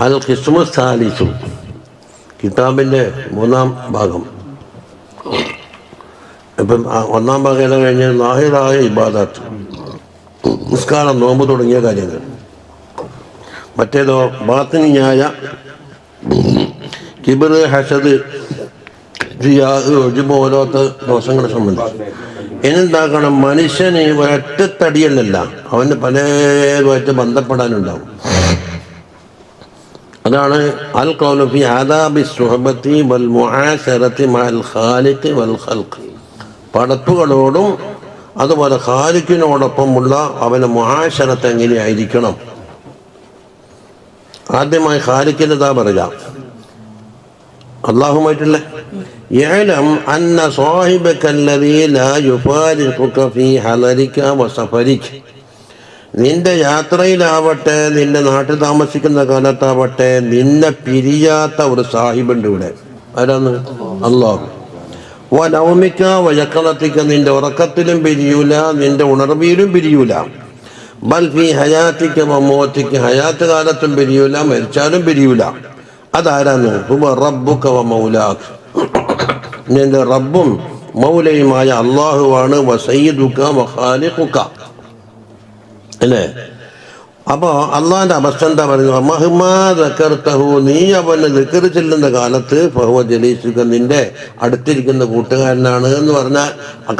അൽ ഖിസ്മു സാലിസു കിതാബിൻ്റെ 3-ാം ഭാഗം. ഇപ്പം 1-ാം ഭാഗം എല്ലാം കഴിഞ്ഞ് ലാഹിറായ ഇബാദത്ത്, നിസ്കാരം, നോമ്പ് തുടങ്ങിയ കാര്യങ്ങൾ. മറ്റേതോ ബാത്തിനിയായ കിബിർ, ഹസദ്, പോലത്തെ ദോഷങ്ങളെ സംബന്ധിച്ച് എന്നെന്താക്കണം, മനുഷ്യന് ഒറ്റത്തടിയല്ല, അവന് പലതുമായിട്ട് ബന്ധപ്പെടാനുണ്ടാവും. അതാണ് അൽ ഖൗലു ഫി ആദാബി സുഹബത്തി വൽ മുആശറത്തി മഅൽ ഖാലിഖ് വൽ ഖൽഖ്. പടപ്പുകളോടും അതുപോലെ ഖാലിഖിനോടൊപ്പമുള്ള അവൻ്റെ മുആശറത്ത് എങ്ങനെയായിരിക്കണം. ആദ്യമായി ഖാലിഖിൻ്റെ ഇതാ പറയുക, അള്ളാഹുമായിട്ടുള്ള യഅലം അന്ന സാഹിബക അല്ലദീ ലാ യുഫാരിഖുക ഫീ ഹളരിക വസഫരിക. നിന്റെ യാത്രയിലാവട്ടെ, നിന്റെ നാട്ടിൽ താമസിക്കുന്ന കാലത്താവട്ടെ, നിന്നെ പിരിയാത്ത ഒരു സാഹിബുണ്ട് ഇവിടെ. ആരാന്ന്? അല്ലാഹു. വനൗമിക വയഖളതിക, നിന്റെ ഉറക്കത്തിലും പിരിയൂല, നിന്റെ ഉണർവിയിലും പിരിയൂല. ബൽ ഫീ ഹയാതിക വമൗതിക, ഹയാത്ത് കാലത്തും പിരിയൂല, മരിച്ചാലും പിരിയൂല. അതാരാന്ന്? ഹുവ റബ്ബുക വ മൗലാക, നിന്റെ റബ്ബും മൗലയുമായ അള്ളാഹുവാണ്. വസയ്യിദുക വഖാലിഖുക, അല്ലേ? അപ്പോൾ അള്ളാഹിൻ്റെ അവസ്ഥ എന്താ പറയുന്നത്? മഹ്മാ ദക്കർതഹു, നീ അവനെ ദിക്ർ ചെല്ലുന്ന കാലത്ത് ഫഹുവ ജലീസുക, നിന്റെ അടുത്തിരിക്കുന്ന കൂട്ടുകാരനാണ് എന്ന് പറഞ്ഞാൽ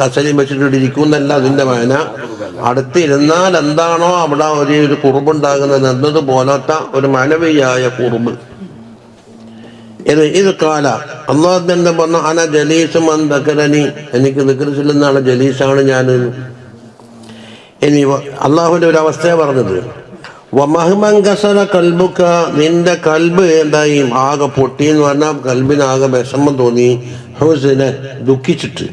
കസലിയും വെച്ചിട്ട് ഇരിക്കുന്നല്ല അതിൻ്റെ വായന. അടുത്തിരുന്നാൽ എന്താണോ അവിടെ ഒരു കുറുബുണ്ടാകുന്നത് എന്നതുപോലത്തെ ഒരു മാനവീയായ കുറുബ്. ഇത് കാല അള്ളാഹു തന്നെ പറഞ്ഞു, അന ജലീസും അന്തകരനി, എനിക്ക് ദിക്ർ ചെല്ലുന്ന ആളെ ജലീസാണ് ഞാൻ. ഇനി അള്ളാഹുവിൻ്റെ ഒരു അവസ്ഥയാണ് പറഞ്ഞത്. വമഹ്മങ്കസറ കൽബുക, നിന്റെ കൽബ് എന്തായി? ആകെ പൊട്ടി എന്ന് പറഞ്ഞാൽ കൽബിനാകെ വിഷമം തോന്നി. ഹുസ്ന, ദുഃഖിച്ചിട്ട്.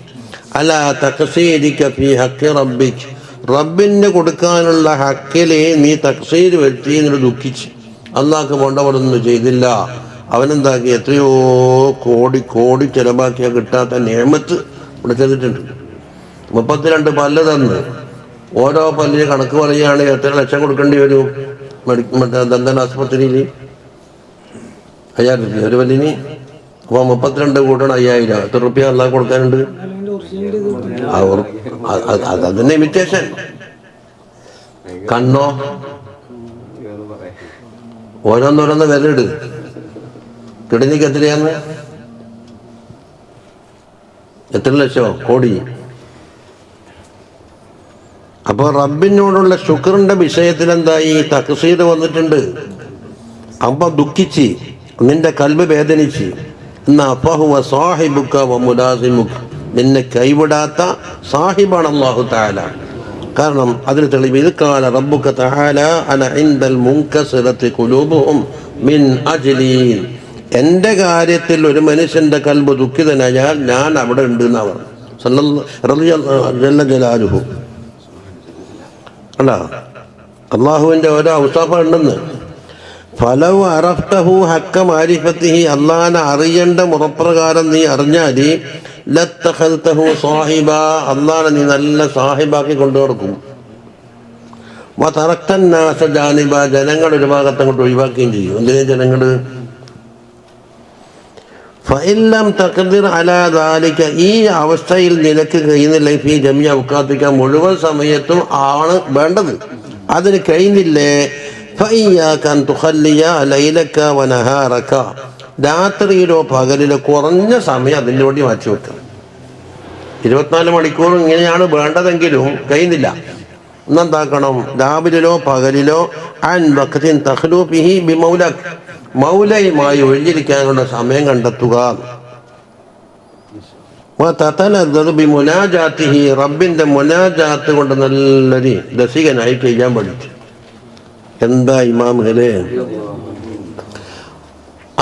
അല തഖ്സീരിക ഫീ ഹഖ് റബ്ബിക്, റബ്ബിന് കൊടുക്കാനുള്ള ഹക്കില് നീ തഖ്സീർ വരുത്തി, എന്നിട്ട് ദുഃഖിച്ച്. അള്ളാഹ്ക്ക് വേണ്ടവരൊന്നും ചെയ്തില്ല. അവനെന്താക്കി? എത്രയോ കോടി കോടി ചിലവാക്കിയാൽ കിട്ടാത്ത നിഅമത്ത് ഇവിടെ ചെയ്തിട്ടുണ്ട്. 32 പല്ല് തന്ന് ഓരോ പല്ലിന് കണക്ക് പറയുകയാണെങ്കിൽ എത്ര ലക്ഷം കൊടുക്കേണ്ടി വരും? മറ്റേ ദന്തൻ ആസ്പത്രിയിൽ 1000 രൂപ ഒരു പല്ലിന്. അപ്പോൾ 32 കൂട്ടണം 5000. എത്ര റുപ്യ അല്ലാതെ കൊടുക്കാനുണ്ട്? അതന്നെ ഇമിറ്റേഷൻ. കണ്ണോ ഓരോന്നോരോന്ന് വിലയിട്. കിഡനിക്ക് എത്രയാന്ന്? എത്ര ലക്ഷമോ കോടി. അപ്പോൾ റബ്ബിനോടുള്ള ശുക്റിന്റെ വിഷയത്തിൽ എന്തായി? തഖ്സീർ വന്നിട്ടുണ്ട്. അപ്പൊ ദുഃഖിച്ച്, നിന്റെ കൽബ് വേദനിച്ച്. എന്നാ ഫഹുവ സാഹിബുക വ മുലാസിമുക, നിന്നെ കൈവിടാത്ത സാഹിബാണ് അല്ലാഹു തആല. കാരണം അതിന് തെളിവ് ഇത് കാല റബ്ബുക തആല അന ഇൻദൽ മുൻകസിറത്തി ഖുലൂബുഹും മിൻ അജ്ലി, എൻ്റെ കാര്യത്തിൽ ഒരു മനുഷ്യൻ്റെ കൽബ് ദുഃഖിതനായാൽ ഞാൻ അവിടെ ഉണ്ട് എന്നാ പറഞ്ഞു. ജല്ല ജലാലുഹു. അല്ല, അള്ളാഹുവിൻ്റെ ഓരോ ഔസാഫ ഉണ്ടെന്ന്. ഫലൗ അറഫ്തഹു ഹക്ക മാരിഫത്തിഹി, അള്ളാഹിനെ അറിയേണ്ട മുറപ്രകാരം നീ അറിഞ്ഞാൽ ലത്തഖൽതഹു സാഹിബ, അള്ളാഹിനെ നീ നല്ല സാഹിബാക്കി കൊണ്ടു നടക്കും. വതറക്തന്നാസ ജാനിബ, ജനങ്ങൾ ഒരു ഭാഗത്ത് അങ്ങോട്ട് ഒഴിവാക്കുകയും ചെയ്യും. എന്തിനാ ജനങ്ങൾ? ഫഇല്ലം തഖ്ദിർ അലാ ദാലിക, ഈ അവസ്ഥയിൽ നിനക്ക് കഴിയുന്നില്ല. ഫീ ജമീ ഔഖാതിക, മുഴുവൻ സമയത്തും ആണ് വേണ്ടത്, അതിന് കഴിയുന്നില്ലേ? ഫഇയ്യാക അൻ തുഖല്ലിയ ലൈലക വനഹാറക, രാത്രിയിലോ പകലിലോ കുറഞ്ഞ സമയം അതിൻ്റെ വേണ്ടി മാറ്റി വെക്കുക. 24 മണിക്കൂർ ഇങ്ങനെയാണ് വേണ്ടതെങ്കിലും കഴിയുന്നില്ല. എന്നെന്താക്കണം? രാവിലെയോ പകലിലോ അൻ വഖ്തിൻ തഖ്ലു ഫീഹി ബിമൗലക, മൗലയുമായി ഒഴിഞ്ഞിരിക്കാനുള്ള സമയം കണ്ടെത്തുക. ബിമുനാജാത്തിഹി, റബ്ബിന്റെ മുനാജാത്ത് കൊണ്ട് നല്ലൊരു രസികനായി ചെയ്യാൻ പഠിച്ചു. എന്താ ഇമാമുകളെ,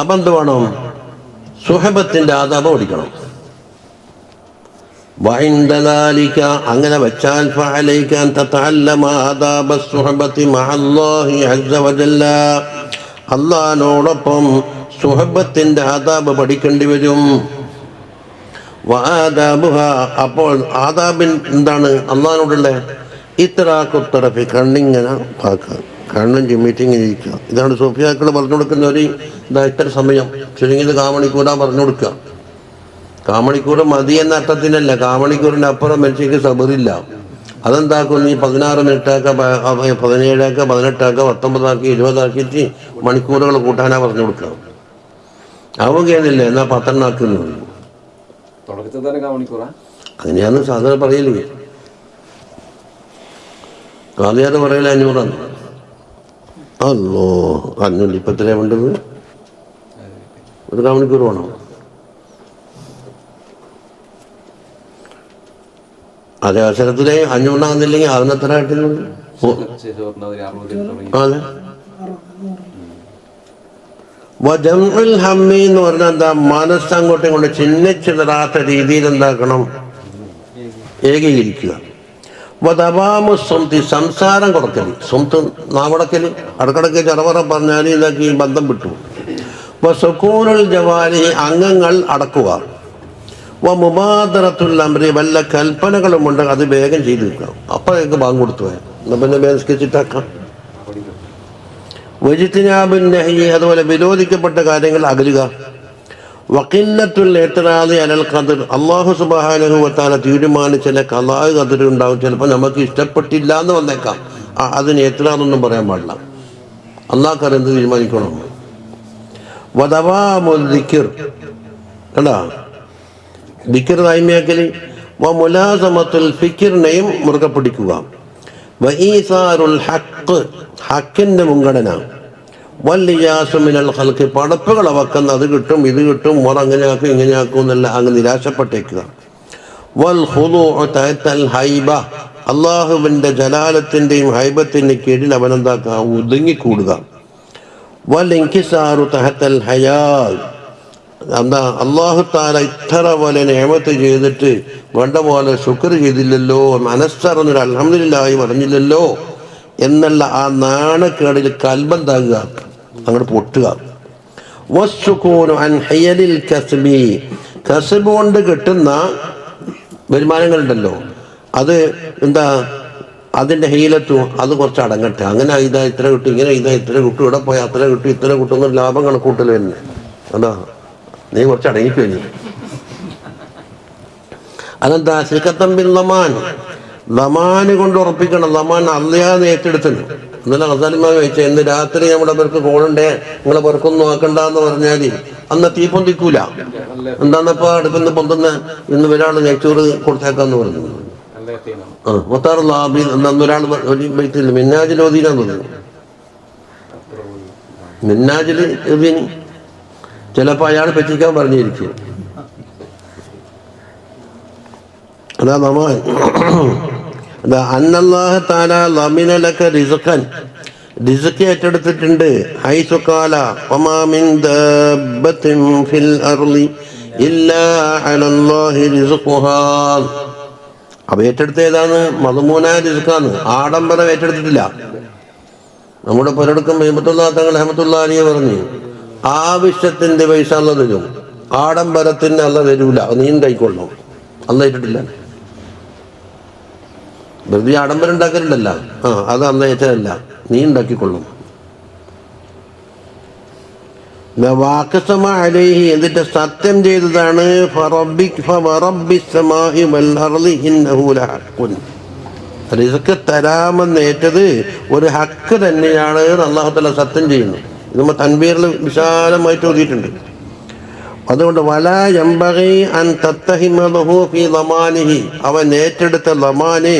അപ്പം എന്ത് വേണം? സുഹബത്തിന്റെ ആദാബ് പഠിക്കണം. വഇൻദലാലിക, അങ്ങനെ വെച്ചാൽ ഫഅലൈക അൻ തതഅല്ലമ ആദാബ സുഹബത്തി മഅല്ലാഹി അസ്സ വജല്ല, അള്ളാഹിനോടൊപ്പം സുഹബത്തിന്റെ ആദാബ് പഠിക്കേണ്ടി വരും. വആദാബുഹ, അപ്പോൾ ആദാബിൻ എന്താണ്? അള്ളാഹിനോടുള്ള ഇത്രാഖുത്തറഫി, കണ്ണിങ്ങനെ പാക്കുക. കണ്ണും ചിമ്മിറ്റിങ്ങനെ ഇരിക്കുക. ഇതാണ് സൂഫിയാക്കൾ പറഞ്ഞു കൊടുക്കുന്ന ഒരു ഇത്ര സമയം ചുരുങ്ങിയത് കാമണിക്കൂറാ പറഞ്ഞു കൊടുക്കുക. കാമണിക്കൂർ മതി എന്ന അർത്ഥത്തിനല്ല, കാമണിക്കൂറിൻ്റെ അപ്പുറം മനുഷ്യക്ക് സബറില്ല. അതെന്താക്കും, നീ 16 മിനിറ്റാക്ക, 17 18 19 20 മണിക്കൂറുകൾ കൂട്ടാനാ പറഞ്ഞു കൊടുക്കുക. ആവുകയെന്നില്ല, എന്നാ 10 ആക്കുന്നു. അങ്ങനെയാണ് സാധാരണ പറയല്. കാലിയാറ് പറയല 500. അല്ലോ 500 ഇപ്പം എത്രയാ വേണ്ടത്? ഒരു കാമണിക്കൂർ വേണം. അതേ അവസരത്തില് 500 ആകുന്നില്ലെങ്കിൽ അതിനെത്ര കിട്ടുന്നുണ്ട്? അതെ. വജംഉൽ ഹമ്മി എന്ന് പറഞ്ഞാൽ എന്താ? മനസ്സ് അങ്ങോട്ടും കൊണ്ട് ചിന്നിച്ചിതറാത്ത രീതിയിൽ എന്താക്കണം? ഏകീകരിക്കുക. വദവാമു സ്വംതി, സംസാരം കുറക്കല്. സ്വന്ത് നാവടക്കല്, അടക്കടക്ക് ചറവറ പറഞ്ഞാൽ ഇതൊക്കെ ഈ ബന്ധം വിട്ടു. വസുക്കൂനുൽ ജവാരി, അംഗങ്ങൾ അടക്കുക. മുബാദറത്തുൽ അംരി, വല്ല കൽപ്പനകളുമുണ്ട് അത് വേഗം ചെയ്തു വെക്കണം. അപ്പോഴേക്ക് ബാങ്ക് കൊടുത്തു പോയാൽ എന്നാൽ പിന്നെ വേഗം സ്കെച്ചിട്ടാക്കാം. വജിത്തിനാബുൻ നഹി, അതുപോലെ വിരോധിക്കപ്പെട്ട കാര്യങ്ങൾ അകലുക. വഖില്ലത്തുൽ ഇത്റാദി അലൽ ഖദർ, അല്ലാഹു സുബ്ഹാനഹു വ തആല തീരുമാനിച്ച ചില ഖളാ ഖദർ ഉണ്ടാവും. ചിലപ്പോൾ നമുക്ക് ഇഷ്ടപ്പെട്ടില്ല എന്ന് വന്നേക്കാം. അതിന് ഇത്റാദൊന്നും പറയാൻ പാടില്ല. അല്ലാഹു എന്ത് തീരുമാനിക്കണം. വദവാമുൽ ദിക്ർ, കണ്ടാ ദിക്ർ തായ്മയാക്കൽ. വമുലാസമത്തുൽ ഫിക്റിനെയും മുറുകെ പിടിക്കുക. വഈസാറുൽ ഹഖ്, ഹക്കിന്റെ മുൻഗണന. വല്ലിയാസു മിനൽ ഖൽഖി, പടപ്പുകൾ അവക്കുന്ന അത് കിട്ടും ഇത് കിട്ടും, അങ്ങനെയാക്കും ഇങ്ങനെയാക്കും എന്നല്ല അങ്ങ് നിരാശപ്പെട്ടേക്കുക. വൽ ഖുദൂഉ തഅത്തൽ ഹൈബ, അല്ലാഹുവിന്റെ ജലാലത്തിന്റെയും ഹൈബത്തിന്റെ കീഴിൽ അവനെന്താക്കുക? ഒതുങ്ങിക്കൂടുക. വൽ ഇൻകിസാറു തഹത്തൽ ഹയാ, എന്താ? അല്ലാഹു തആല ഇത്ര പോലെ നിഅമത്ത് ചെയ്തിട്ട് വേണ്ട പോലെ ശുക്ർ ചെയ്തില്ലല്ലോ, മനസ്സറിഞ്ഞൊരു അൽഹംദുലില്ലാഹി പറഞ്ഞില്ലല്ലോ എന്നുള്ള ആ നാണക്കേടിൽ കൽബന്താകുക, അങ്ങോട്ട് പൊട്ടുക. വസ്സുകൂനു അൻ ഹയലിൽ കസ്ബി, കസ്ബ് കൊണ്ട് കിട്ടുന്ന വരുമാനങ്ങളുണ്ടല്ലോ അത് എന്താ? അതിൻ്റെ ഹീലത്തും അത് കുറച്ച് അടങ്ങട്ടെ. അങ്ങനെ ഇതാ ഇത്ര കിട്ടും, ഇങ്ങനെ ഇതാ ഇത്ര കിട്ടും, ഇവിടെ പോയാൽ അത്ര കിട്ടും, ഇത്ര കിട്ടുന്ന ലാഭം കണക്കൂട്ടൽ തന്നെ. അതാ നീ കുറച്ച് അടങ്ങിക്കഴിഞ്ഞു. അതെന്താ? സിഖത്തമ്പിൽ ലമാൻ, ലമാന് കൊണ്ട് ഉറപ്പിക്കണം. ലമാൻ അല്ലയാന്ന് ഏറ്റെടുത്തത്. ഇന്നലെ ഹസാലിമാ ചോദിച്ചാൽ ഇന്ന് രാത്രി നമ്മുടെ പേർക്ക് കോളുണ്ടേ, നിങ്ങളെ പേർക്കൊന്നും നോക്കണ്ടെന്ന് പറഞ്ഞാൽ അന്ന് തീ പൊന്തിക്കൂല. എന്താന്നപ്പോ അടുപ്പിന്ന് പൊന്തുന്ന ഇന്ന് ഒരാൾ നെച്ചോറ് കൊടുത്തേക്കാന്ന് പറഞ്ഞു. മൊത്താറ് ലാബി ഒരാൾ ബൈത്തില്ല മിന്നാജിൽ ഓതിനാന്ന് പറഞ്ഞു. മിന്നാജിൽ എഴുതിനി ചിലപ്പോൾ അയാൾ പറ്റിക്കാൻ പറഞ്ഞിരിക്കും. അതാ ലമാൻ. അന്നല്ലാഹു തആല ലമിന ലക റിസ്ഖൻ, റിസ്ക് ഏറ്റെടുത്തിട്ടുണ്ട്. ഹൈസു ഖാല വമാ മിൻ ദാബത്തിൻ ഫിൽ അർളി ഇല്ലാ അലല്ലാഹി റിസ്ഖുഹാ. അവ ഏറ്റെടുത്ത ഏതാണ്? മദ്മൂനായ റിസ്ഖാണ്. ആഡംബരം ഏറ്റെടുത്തിട്ടില്ല. നമ്മുടെ പലർക്കും റഹ്മത്തുള്ളാഹി തങ്ങൾ റഹ്മത്തുള്ളാഹി അലൈഹി പറഞ്ഞു, ആവശ്യത്തിന്റെ പൈസ അല്ല തരും, ആഡംബരത്തിന് അല്ല തരൂല. നീ ഉണ്ടായിക്കൊള്ളണം. അല്ല ഏറ്റിട്ടില്ല. വെറുതെ ആഡംബരം ഉണ്ടാക്കലുണ്ടല്ല, അത് അല്ല ഏറ്റതല്ല, നീ ഉണ്ടാക്കിക്കൊള്ളും. എന്നിട്ട് സത്യം ചെയ്തതാണ് റിസ്ക് തരാമെന്ന് ഏറ്റത് ഒരു ഹക്ക് തന്നെയാണ് അല്ലാഹു തആല സത്യം ചെയ്യുന്നു. ഇത് നമ്മൾ തൻവീറിൽ വിശാലമായിട്ട് ഓതിയിട്ടുണ്ട്. അതുകൊണ്ട് വലാ യംബഗി അൻ തത്തഹിമഹു ഫീ ലമാനിഹി, അവൻ ഏറ്റെടുത്ത ലമാനെ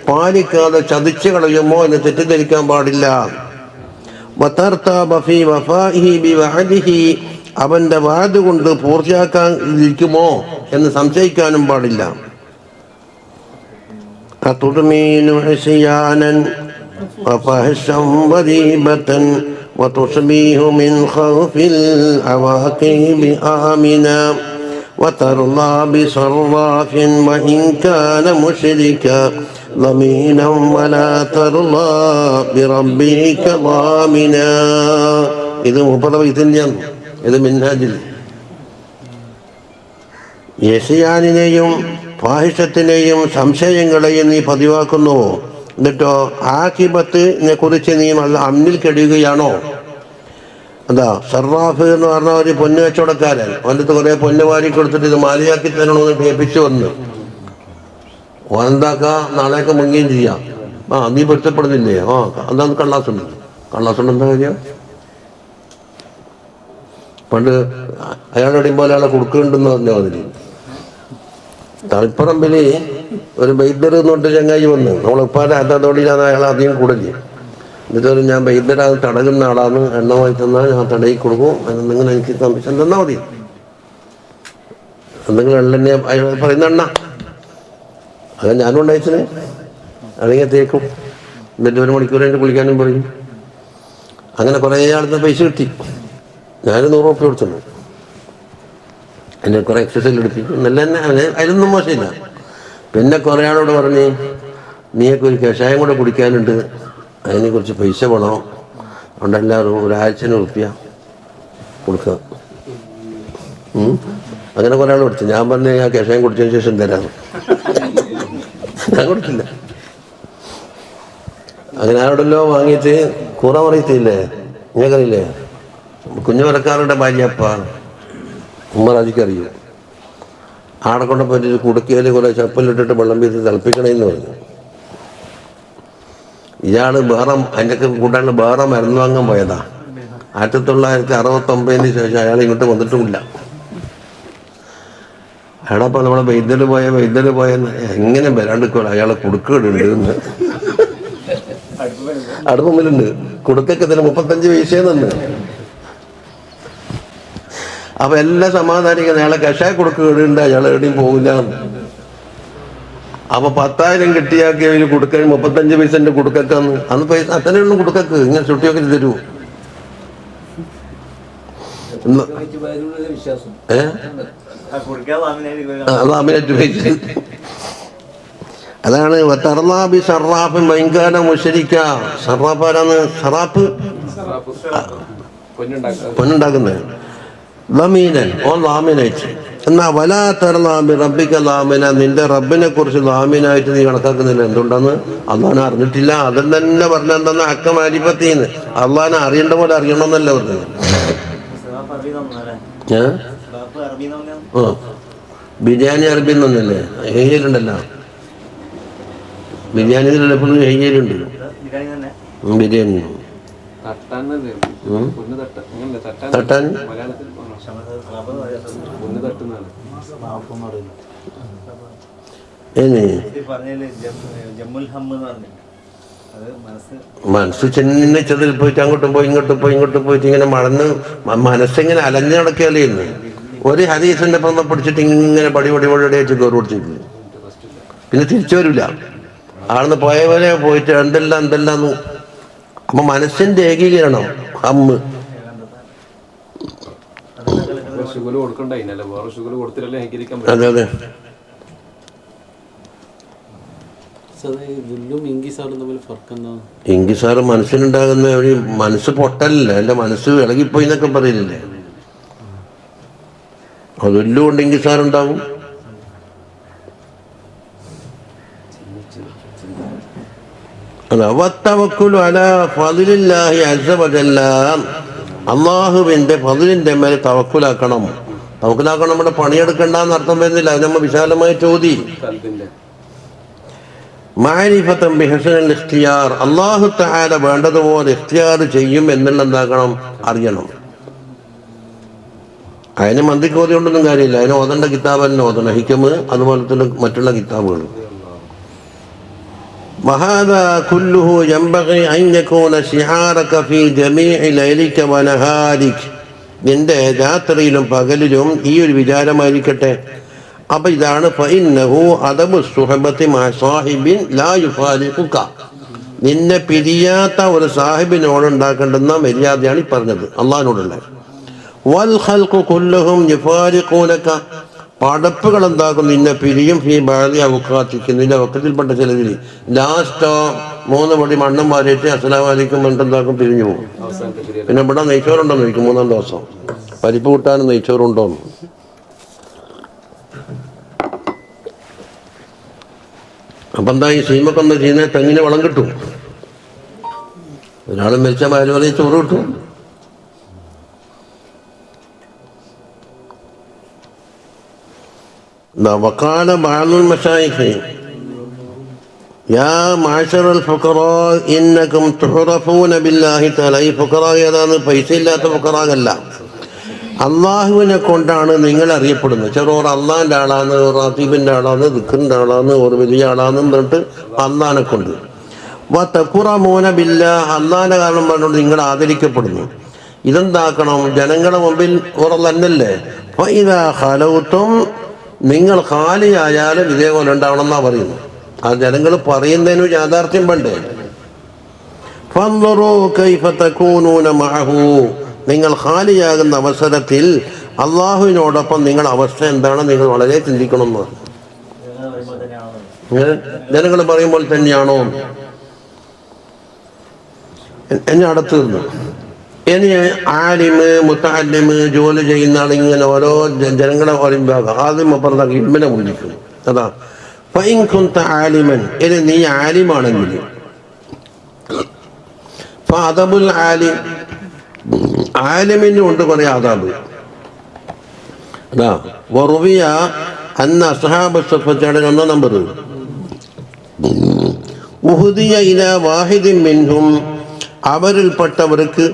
പാലിക്കാതെ ചതിച്ചു കളയുമോ എന്ന് തെറ്റിദ്ധരിക്കാൻ പാടില്ല. വതർതബ ഫീ വഫാഇഹി ബിവഅദിഹി, അവന്റെ വാദ് കൊണ്ട് പൂർത്തിയാക്കാൻ ഇരിക്കുമോ എന്ന് സംശയിക്കാനും പാടില്ല. അതുദ്മീനു ഇസ്യാനൻ വഫഹ്ശൻ വദീബതൻ وتصبيه من خوف العواقب آمنا وترضى بصراف وإن كان مشركا ضمينا ولا ترضى بربك ضامنا. ഇത് 30 വൈദ്യന്യാണ്. ഇത് മിൻഹാജിൽ. യസിയാനിനെയും ഫാഹിഷത്തിനെയും സംശയങ്ങളെയും നീ പതിവാക്കുന്നുവോ? എന്നിട്ടോ ആഖിബത്തിനെ കുറിച്ച് നീ നല്ല അന്നിൽ കെടുകയാണോ? എന്താ സറാഫ് എന്ന് പറഞ്ഞ ഒരു പൊന്ന് കച്ചവടക്കാരൻ, അവൻ്റെ കുറേ പൊന്ന് വാരി കൊടുത്തിട്ട് ഇത് മാലിയാക്കി തരണമെന്ന് ഏൽപ്പിച്ചു വന്ന് ഓനെന്താക്കാ നാളെയൊക്കെ മുങ്ങുകയും ചെയ്യാം. നീ പൊരുത്തപ്പെടുന്നില്ലേ? എന്താ കള്ളാസുണ്ട്. കള്ളാസുണ്ട് എന്താ കാര്യം? പണ്ട് അയാളുടെ അടിയുമ്പോൾ അയാളെ കൊടുക്കുന്നുണ്ടെന്ന് പറഞ്ഞ അതിന് തളിപ്പറമ്പില് ഒരു ബൈദർ എന്ന് പറഞ്ഞിട്ട് ചങ്ങായി വന്ന് നമ്മളിപ്പാടെ അതോടിയിലാണ് അയാൾ അധികം കൂടുതൽ. എന്നിട്ട് ഞാൻ ബൈദരാത് തടകുന്ന ആളാണ്, എണ്ണ വാങ്ങി തന്നാൽ ഞാൻ തടയി കൊടുക്കും, നിങ്ങൾ എനിക്ക് കമ്മീഷൻ തന്നാൽ മതി. എന്തെങ്കിലും എള്ളെന്നെ അയാൾ പറയുന്ന എണ്ണ അത് ഞാനും ഉണ്ടായിച്ചിന് അല്ലെങ്കിൽ തേക്കും. എന്നിട്ട് 1 മണിക്കൂർ കഴിഞ്ഞ് കുളിക്കാനും പറയും. അങ്ങനെ കുറേ ആളുടെ പൈസ കിട്ടി. ഞാൻ 100 റുപ്യ കൊടുത്തു. എന്നെ കുറേ എക്സസൈസ് എടുപ്പിക്കും. നല്ല തന്നെ അതിലൊന്നും മോശമില്ല. പിന്നെ കുറേ ആളോട് പറഞ്ഞ് നീയൊക്കെ ഒരു കഷായം കൂടെ കുടിക്കാനുണ്ട്, അതിനെ കുറിച്ച് പൈസ വേണം, അതുകൊണ്ട് എല്ലാവരും 1,000 റുപ്യ കൊടുക്കുക. അങ്ങനെ കുറേ ആൾ കൊടുത്തു. ഞാൻ പറഞ്ഞ് ആ കഷായം കുടിച്ചതിന് ശേഷം തരാം. ഞാൻ കൊടുത്തില്ല. അങ്ങനെ ആരോടല്ലോ വാങ്ങിയിട്ട് കൂറ മറിയത്തില്ലേ, നിങ്ങൾക്കറിയില്ലേ? കുഞ്ഞുമരക്കാരുടെ ഭാര്യപ്പ ഉമ്മറാജിക്കറിയും. ആടെ കൊണ്ട് പോയിട്ട് കുടുക്കിയാൽ കുറേ ചപ്പലിട്ടിട്ട് വെള്ളം വീതി തിളപ്പിക്കണമെന്ന് പറഞ്ഞു. ഇയാൾ വേറെ അതിൻ്റെ കൂട്ടാണ്ട് വേറെ മരുന്ന് വാങ്ങാൻ പോയതാ. 1969 ശേഷം അയാൾ ഇങ്ങോട്ട് വന്നിട്ടുമില്ല. അയാളപ്പോൾ നമ്മളെ വൈദ്യര് പോയെന്ന് എങ്ങനെ വരാണ്ടിക്കോളൂ, അയാളെ കുടുക്കുകളുണ്ട് എന്ന് അടുത്ത മുമ്പിലുണ്ട്. കുടുക്കൊക്കെ ഇതിന് 35 പൈസയെന്ന്. അപ്പൊ എല്ലാം സമാധാനിക്കുന്ന അയാളെ കഷായ കൊടുക്കുന്നുണ്ട്, അയാൾ എവിടെയും പോകില്ല. അപ്പൊ 10,000 കിട്ടിയാക്കി അതിൽ കൊടുക്കാൻ 35 പൈസന്റെ കുടുക്കന്ന് അന്ന് പൈസ അത്രയുള്ള കുടുക്കക്ക് ഇങ്ങനെ ചുട്ടിയൊക്കെ തരൂ. അതാണ് തർലാബി സറാഫ് ഭയങ്കര മുശരിക്ക. സറാഫാരാന്ന് സറാഫ് പൊന്നുണ്ടാക്കുന്നത് ലമീനൻ ഓ ലാമിനായിട്ട്. എന്നാ വലാ തർലാബി റബ്ബിക ലാമിന, നിന്റെ റബ്ബിനെ കുറിച്ച് ലാമിനായിട്ട് നീ കണക്കാക്കുന്നില്ല. എന്തുകൊണ്ടാന്ന് അള്ളാഹാനെ അറിഞ്ഞിട്ടില്ല. അതിൽ തന്നെ പറഞ്ഞെന്താന്ന് അക്കം അരിപ്പത്തിന്ന് അള്ളാഹാനെ അറിയേണ്ട പോലെ അറിയണമെന്നല്ല പറഞ്ഞത്. ബിരിയാണി അറബി എന്നൊന്നല്ലേ ഹെയ്യലുണ്ടല്ലോ. ബിരിയാണി എപ്പോഴും ഹെയ്യലുണ്ട്. ബിരിയാണി തട്ടാൻ മനസ്സ് ചിന്നിച്ചതിൽ പോയിട്ട് അങ്ങോട്ടും പോയി ഇങ്ങോട്ടും പോയിട്ട് ഇങ്ങനെ മനസ്സിങ്ങനെ അലഞ്ഞു നടക്കുകയല്ലേ ഇന്ന്. ഒരു ഹദീസിന്റെ പുറമെ പിടിച്ചിട്ട് ഇങ്ങനെ പടിയായിട്ട് കയറി പിടിച്ചിട്ടില്ല. പിന്നെ തിരിച്ചു വരില്ല. ആണെന്ന് പോയവരെ പോയിട്ട് എന്തെല്ലാം. അപ്പൊ മനസ്സിന്റെ ഏകീകരണം അമ്മ അതെ അതെ. ഇങ്കിസാറ് മനസ്സിനുണ്ടാകുന്ന ഒരു മനസ്സ് പൊട്ടലല്ലേ, എന്റെ മനസ്സ് ഇളകിപ്പോയി എന്നൊക്കെ പറയില്ലേ. അതെല്ലാം കൊണ്ട് ഇങ്കിസാറുണ്ടാകും. അള്ളാഹുവിന്റെ ഫളിലിന്റെ മേലെ തവക്കുലാക്കണം. നമ്മുടെ പണിയെടുക്കണ്ടെന്ന് അർത്ഥം വരുന്നില്ല. അത് നമ്മൾ വിശാലമായി ചോദി മാരിഫത്തൻ ബിഹസനിൽ ഇഖ്തിയാർ. അല്ലാഹു തആല വേണ്ടതുപോലെ ഇഖ്തിയാർ ചെയ്യും എന്നുള്ള എന്താക്കണം അറിയണം. അതിന് മന്ദിക്കോതി കൊണ്ടൊന്നും കാര്യമില്ല. അതിന് ഓതേണ്ട കിതാബ് തന്നെ ഓതണം. ഹിക്മ് അതുപോലെ തന്നെ മറ്റുള്ള കിതാബുകൾ. وهذا كله ينبغي أن يكون شعارك في جميع ليلك ونهارك. നിന്റെ രാത്രിയിലും പകലിലും ഈ ഒരു വിചാരമായിരിക്കട്ടെ. അപ്പൊ ഇതാണ് ഫഇന്നഹു അദബു സുഹബത്തി മഅ സാഹിബിൻ ലാ യുഫാരിഖുക. നിന്നെ പിരിയാത്ത ഒരു സാഹിബിനോട് ഉണ്ടാക്കേണ്ടുന്ന മര്യാദയാണ് ഈ പറഞ്ഞത് അള്ളാഹിനോടുള്ള. വൽ ഖൽഖു കുല്ലുഹും യുഫാരിഖൂനക. പടപ്പുകൾ എന്താക്കും നിന്നെ പിരിയും. ഫീ ബഅദി അവഖാതിക. നിന്റെ വക്കത്തിൽപ്പെട്ട ചിലതിൽ ലാസ്റ്റോ 3 പടി മണ്ണും വാരിയിട്ട് അസ്സലാമു അലൈക്കും എന്താക്കും പിരിഞ്ഞു പോകും. പിന്നെ ഇവിടെ നെയ്ച്ചോറുണ്ടോന്ന് ചോദിക്കും 3-ാം ദിവസം. പരിപ്പ് കൂട്ടാനും നെയ്ച്ചോറുണ്ടോന്ന്. അപ്പം എന്താ ഈ സീമൊക്കെ എന്താ ചെയ്യുന്നത്? തെങ്ങിന് വളം കിട്ടും. ഒരാൾ മരിച്ച ഭാര്യ പറയും ചോറ് കിട്ടും. وقال بعض المشايخ يا معشر الفقراء إنكم تعرفون بالله تعالى. ഈ ഫുഖറ ഏതാണ്? പൈസ ഇല്ലാത്ത ഫുഖറല്ല, അള്ളാഹുവിനെ കൊണ്ടാണ് നിങ്ങൾ അറിയപ്പെടുന്നത്. ചിലർ അള്ളാഹിൻ്റെ ആളാണ്, ഒരു റത്തീബിൻ്റെ ആളാണ്, ദിക്റിൻ്റെ ആളാണ്, ഒരു വലിയ ആളാന്ന് പറഞ്ഞിട്ട് അള്ളാഹിനെ കൊണ്ട്. വതഖറമൂന ബില്ലാഹ്, അള്ളാഹിൻ്റെ കാരണം പറഞ്ഞുകൊണ്ട് നിങ്ങൾ ആദരിക്കപ്പെടുന്നു. ഇതെന്താക്കണം? ജനങ്ങളുടെ മുമ്പിൽ ഉറന്നല്ലേ. ഫഇദാ ഖലൗതും, നിങ്ങൾ ഖാലിയായാലും ഇതേപോലെ ഉണ്ടാവണം എന്നാ പറയുന്നു. ആ ജനങ്ങൾ പറയുന്നതിന് യാഥാർത്ഥ്യം വേണ്ടേ? ഫൻദുറൂ കൈഫ തകൂനൂന മഅഹു, നിങ്ങൾ ഖാലിയാകുന്ന അവസരത്തിൽ അള്ളാഹുവിനോടൊപ്പം നിങ്ങളുടെ അവസ്ഥ എന്താണ് നിങ്ങൾ വളരെ ചിന്തിക്കണമെന്ന്. ജനങ്ങൾ പറയുമ്പോൾ തന്നെയാണോ? എന്നെ അടുത്ത് നിന്നു. ഇനി ആലിമ് മുത്തഅല്ലിമ് ജോലി ചെയ്യുന്ന ആളിങ്ങനെ ഓരോ ജനങ്ങളെ പറയുമ്പോൾ ആദ്യം അപ്പുറത്താക്കി ഇൽമിനെ മുന്നിക്കും. അതാ ഫഇൻ കുൻത ആലിമൻ, ഇനി നീ ആലിമാണെങ്കിൽ ഫഅദബുൽ ആലിം, ആലിമിന് ഉണ്ട് കുറേ ആദാബ്. അതാ വറുവിയ അന്ന അസ്ഹാബ സഫയുടെ 1 നമ്പർ ഉഹുദിയ ഇലാ വാഹിദിൻ മിൻഹും, അവരിൽപ്പെട്ടവർക്ക്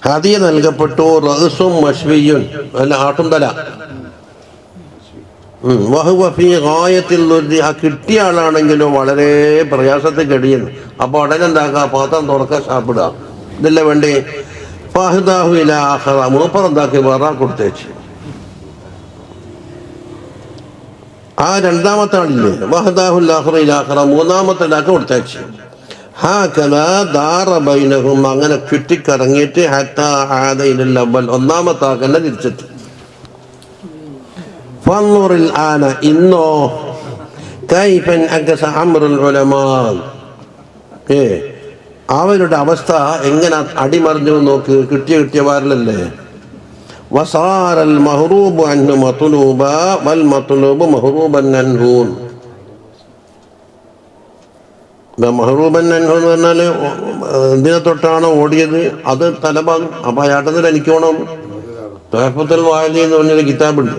ഹദിയ നൽകപ്പെട്ടു. റഅസും മശ്വിയുൻ, അല്ല ആട്ടും തല. വഹുവ ഫീ ഗായത്തിൽ ലുദ്ദി, ആ കിട്ടിയ ആളാണെങ്കിലോ വളരെ പ്രയാസത്തിൽ കഴിയുന്നു. അപ്പോൾ ഉടനെ എന്താക്കുക? പാത്രം തുറക്കാൻ സാപ്പിടുക. ഇതല്ലേ വേണ്ടേ? ഫഹദാഹു ഇലാ ആഖറ, മൂപ്പർ എന്താക്കി വേറെ കൊടുത്തേച്ച്. ആ രണ്ടാമത്തെ ആളില്ലേ, വഹദാഹുൽ ആഖറ ഇലാ ആഖറ, മൂന്നാമത്തെ ആൾക്ക് കൊടുത്തേച്ച്. ഹാകദാ ദാറ ബൈനഹും, അങ്ങനെ ചുറ്റിക്കറങ്ങിയിട്ട് ഹത്താ ആദ ഇലൽ അവ്വൽ, ഒന്നാമത്തെ ആക്കന്നെ തിരിച്ചെത്തി. ഫൻദുറിൽ ആന, ഇന്നോ കൈഫൻ അകസ അംറുൽ ഉലമാ, അവരുടെ അവസ്ഥ എങ്ങനെ അടിമറിഞ്ഞു നോക്ക്. കിട്ടിയ വാരലല്ലേ. വസാറൽ മഹ്റൂബു അൻഹു മത്ലൂബ വൽ മത്ലൂബു മഹ്റൂബൻ അൻഹു. മഹ്റൂബൻ അൻഹു എന്ന് പറഞ്ഞാൽ എന്തിനെ തൊട്ടാണോ ഓടിയത് അത് തലഭാഗം. അപ്പം അയാട്ടത്തിൽ എനിക്ക് വേണം. തുഹഫത്തുൽ വാഇദി എന്ന് പറഞ്ഞൊരു കിതാബുണ്ട്,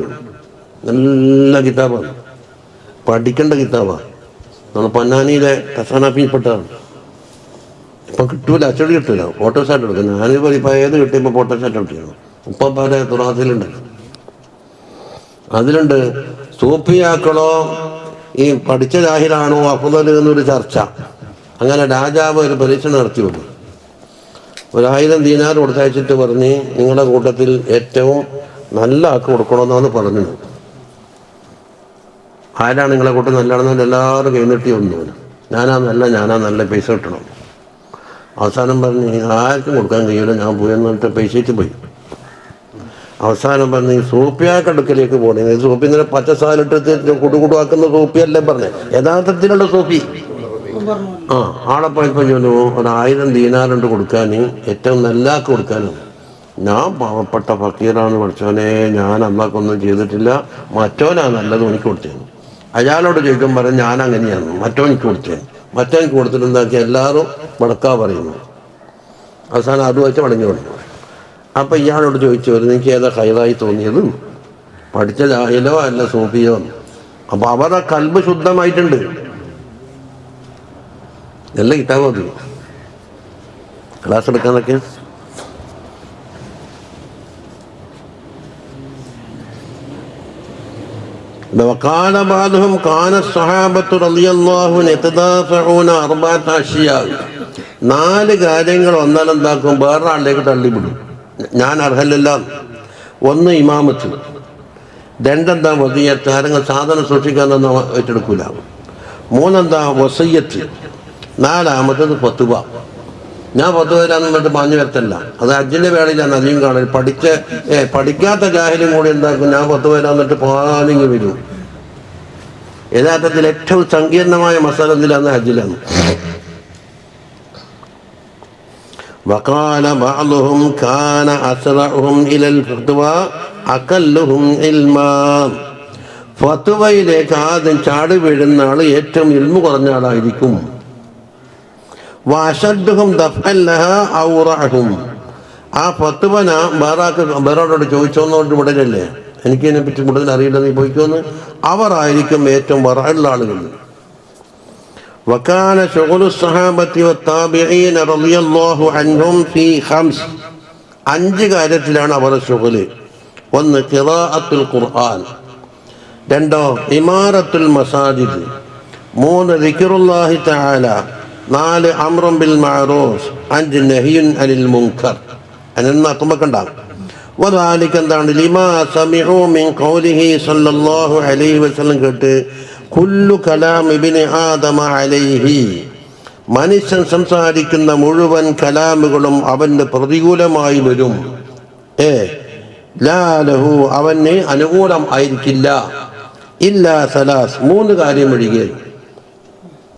നല്ല കിതാബാണ്, പഠിക്കേണ്ട കിതാബാണ്. നമ്മൾ പൊന്നാനിയിലെ തസാനാഫിൽപ്പെട്ടതാണ്. ഇപ്പം കിട്ടൂല, അച്ചടി കിട്ടില്ല, ഫോട്ടോസ്റ്റാറ്റ് എടുക്കും. ഞാനിപ്പോൾ ഇപ്പം ഏത് കിട്ടിയപ്പോൾ ഫോട്ടോസ്റ്റാറ്റ് എടുത്തിരുന്നു. ഇപ്പം പല തുറാസിലുണ്ട്. അതിലുണ്ട് സൂഫിയാക്കളോ ഈ പഠിച്ച ജാഹിലാണോ അഫ്ളൽ എന്നൊരു ചർച്ച. അങ്ങനെ രാജാവ് ഒരു പരീക്ഷ നടത്തി വന്നു. 1000 ദീനാർ കൊടുത്തയച്ചിട്ട് പറഞ്ഞ് നിങ്ങളുടെ കൂട്ടത്തിൽ ഏറ്റവും നല്ല ആൾക്ക് കൊടുക്കണമെന്നാണ് പറഞ്ഞത്. ആരാണ് നിങ്ങളെ കൂട്ടം നല്ലതാണെന്ന് എല്ലാവരും കൈനീട്ടി വന്നു. ഞാനാ നല്ല പൈസ കിട്ടണം. അവസാനം പറഞ്ഞ് ആർക്കും കൊടുക്കാൻ കഴിയില്ല, ഞാൻ പോയി എന്നിട്ട് പൈസയിട്ട് പോയി. അവസാനം പറഞ്ഞ് സൂഫിയാക്കടുക്കലേക്ക് പോകണേ. സൂഫി ഇങ്ങനെ പച്ച സാലിട്ട് കുടുകുടുവാക്കുന്ന സൂഫിയല്ലേ പറഞ്ഞേ, യഥാർത്ഥത്തിലുള്ള സൂഫി. ആളെ പോയപ്പോൾ ചൊല്ലു 1000 ദീനാറുണ്ട് കൊടുക്കാൻ, ഏറ്റവും നല്ല ആൾക്ക് കൊടുക്കാനും. ഞാൻ പാവപ്പെട്ട ഫക്കീറാണ് പഠിച്ചവനെ, ഞാൻ അള്ളാഹ്ക്കൊന്നും ചെയ്തിട്ടില്ല, മറ്റോനാ നല്ലത് എനിക്ക് കൊടുത്തേന്. അയാളോട് ചോദിക്കും പറയും ഞാൻ അങ്ങനെയാണ്, മറ്റോനിക്ക് കൊടുത്തേന്. മറ്റോനിക്ക് കൊടുത്തിട്ടുണ്ടാക്കി എല്ലാവരും വടക്കാ പറയുന്നു. അവസാനം അത് വെച്ച് മടങ്ങി കൊടുക്കും. അപ്പം ഇയാളോട് ചോദിച്ചു എനിക്ക് ഏതാ ഹൈറായി തോന്നിയത്, പഠിച്ച ജാഹിലോ അല്ല സൂഫിയോ? അപ്പം അവരുടെ കൽബ് ശുദ്ധമായിട്ടുണ്ട്. നല്ല കിതാബ് അത് ക്ലാസ് എടുക്കാന്നൊക്കെ. وقال بعضهم كان الصحابة رضي الله عنهم يتدافعون 4 أشياء. 4 കാര്യങ്ങൾ വന്നാലെന്താക്കും? വേറെ ആളിലേക്ക് തള്ളിവിടും. ഞാൻ അർഹലല്ല. 1 ഇമാമത്ത്, 2 വസിയ്യത്ത്, ആരെങ്കിലും സാധനം സൂക്ഷിക്കാനൊന്നും ഏറ്റെടുക്കൂല. 3 വസിയ്യത്ത്, 4 ഫത്വ. ഞാൻ ഫത്വ തരാന്ന് പറഞ്ഞിട്ട് പാഞ്ഞു വരത്തല്ല. അത് ഹജ്ജിന്റെ വേളയിലാണ് അധികം കാണൽ. പഠിക്കാത്ത ജാഹിലും കൂടി എന്താക്കും? ഞാൻ ഫത്വ തരാന്നിട്ട് പാഞ്ഞു വരും. യഥാർത്ഥത്തിൽ ഏറ്റവും സങ്കീർണമായ മസാല എന്തിലാണ്? ഹജ്ജിലാണ്. وقال بعضهم كان أسرعهم إلى الفتوى أقلهم علما ഫത്വയിലേക്ക് ആദ്യം ചാടി വീഴുന്ന ആൾ ഏറ്റവും ഇൽമു കുറഞ്ഞ ആളായിരിക്കും. വഅശദ്ദുഹും ദഫഅൻ ലഹാ ഔറഅഹും. ആ ഫത്വന വേറോടോട് ചോദിച്ചോന്നോണ്ട് വിടലല്ലേ, എനിക്കതിനെ പറ്റി കൂടുതൽ അറിയില്ല, നീ പോയിക്കോന്ന്. അവർ ആയിരിക്കും ഏറ്റവും വറഉള്ള ആളുകൾ. വകാന ശുഗ്ലു സ്വഹാബത്തി വത്താബിഈന റളിയല്ലാഹു അൻഹും ഫീ ഖംസ്. 5 കാര്യത്തിലാണ് അവരുടെ ശുഗ്ല്. 1 ഖിറാഅത്തുൽ ഖുർആൻ, 2 ഇമാറത്തുൽ മസാജിദ്, 3 ദിക്റുല്ലാഹി തആല, 4 അംറുൻ ബിൽ മഅറൂഫ്, 5 നഹ്യുൻ അനിൽ മുൻകർ. അതിനൊന്നും വദാലിക എന്താണ്? ലിമാ സമിഉ മിൻ ഖൗലിഹി സല്ലല്ലാഹു അലൈഹി വസല്ലം കേട്ട് കുല്ലു കലാം ഇബ്നി ആദമ അലൈഹി. മനുഷ്യൻ സംസാരിക്കുന്ന മുഴുവൻ കലാമുകളും അവന് പ്രതികൂലമായി വരും. ലാ ലഹു, അവന് അനുകൂലം ആയിരിക്കില്ല. ഇല്ലാ സലാസ്, 3 കാര്യം ഒഴികെ.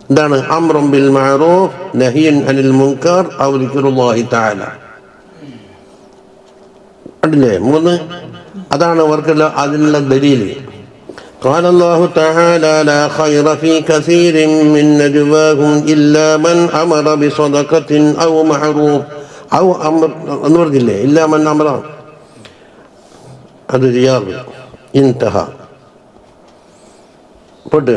എന്താണ്? അംറുൻ ബിൽ മഅറൂഫ്, നഹ്യുൻ അനിൽ മുൻകർ, ഔ ദിക്റുല്ലാഹി തആല. കണ്ടില്ലേ 3? അതാണ് അവർക്ക് അതിനുള്ള ദലീല്. قال الله تعالى لا خير في كثير من نجواهم إلا من أمر بصدقة أو معروف أو أمر نورجله إلا من أمر. هذا رياض انتهى. പട്ട്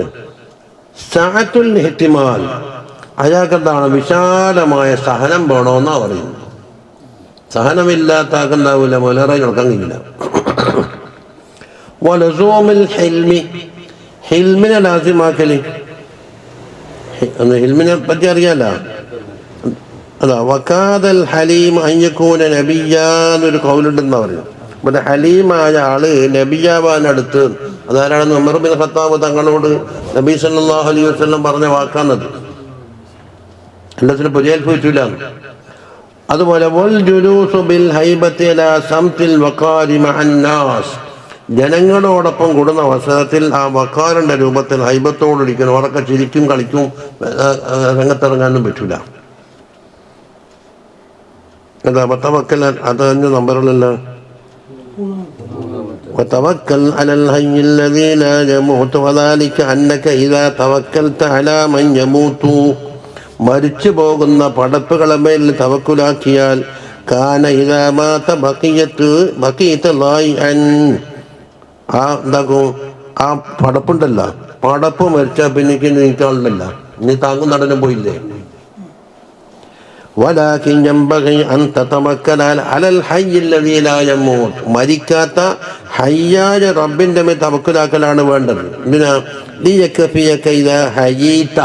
സഅത്തുൽ ഇഹ്തിമാൽ, അയാൾക്കെന്താണ്? വിശാലമായ സഹനം വേണമെന്നാ പറയുന്നത്. സഹനമില്ലാത്ത ആക്കുണ്ടാവില്ല, മുലറായി നടക്കാൻ കഴിയില്ല. വലസൂമുൽ ഹിൽമി, ഹിൽമിനെ ലാസിമാക്കല്. ഹിൽമിനെ പറ്റി അറിയാലോ. അതാ വകാദൽ ഹലീം അയ്യക്കൂന നബിയാന്നൊരു കൗലുണ്ടെന്നാ പറയുന്നത്. ഇവിടെ ഹലീമായ ആള് നബിയാവാനടുത്ത്. അതാരാണെന്ന് ഉമർ ബിൻ ഖത്താബ് തങ്ങളോട് നബി സല്ലല്ലാഹു അലൈഹി വസല്ലം പറഞ്ഞ വാക്കാണത്. എല്ലാത്തിനും പുതിയേൽപ്പിച്ചില്ല. അതുപോലെ വൽ ജുലൂസു ബിൽ ഹൈബത്തി അലാ സംതിൽ വഖാരി മഅൻ നാസ്, ജനങ്ങളോടൊപ്പം കൂടുന്ന അവസരത്തിൽ ആ വഖാറിന്റെ രൂപത്തിൽ ഹൈബത്തോടിരിക്കണം. അവരൊക്കെ ചിരിക്കും കളിക്കും, രംഗത്തിറങ്ങാനും പറ്റൂല. അതാ വതവക്കൽ, അത് 5 നമ്പറിലല്ല. وتوكل على الحي الذي لا يموت وذلك أنك إذا توكلت على من يموت. മരിച്ചു പോകുന്ന പടപ്പുകളെ മേൽ തവക്കുലാക്കിയാൽ കാന ഇദാ മാത ബഖീത ളായിഅൻ. ആ എന്താക്കും? ആ പടപ്പുണ്ടല്ല, പടപ്പ് മരിച്ചാൽ പിന്നെ നീക്കാളില്ല, നീ താങ്ങും നടനും പോയില്ലേ. വലാകിൻ യംബഗി അൻ തതവക്കല അലൽ ഹയ്യി അല്ലദീ ലാ യമൂത്ത്. മരിക്കാത്ത ഹയ്യായ റബ്ബിന്റെ മേൽ തവക്കുലാക്കലാണ് വേണ്ടത്. എന്തിനാ? ലിയക്ഫിയക ഇദാ ഹയീത,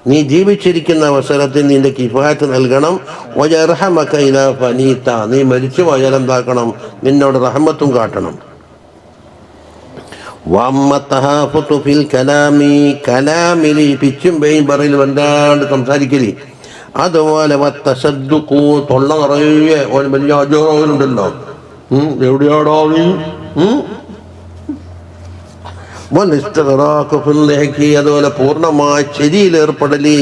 നീ ജീവിച്ചിരിക്കുന്ന അവസരത്തിൽ നിന്റെ കിഫായത്ത് നൽകണം. വയർഹമക ഇദാ ഫനീത, നീ മരിച്ചു പോയാൽ എന്താക്കണം? നിന്നോട് റഹ്മത്തും കാട്ടണം. വഅമ്മ തഹാഫുതു ഫിൽ കലാമി, കലാമിൽ പിച്ചും പേയും പറയിൽ വല്ലാണ്ട് സംസാരിക്കല്. അതുപോലെ വത്തശദ്ദുഖു, തൊള്ള നിറയെ ഓൻ വലിയ അജോറുണ്ടല്ലോ, എവിടെയാടോ നീ. അതുപോലെ പൂർണ്ണമായ ചെരിയിലേർപ്പെടലി.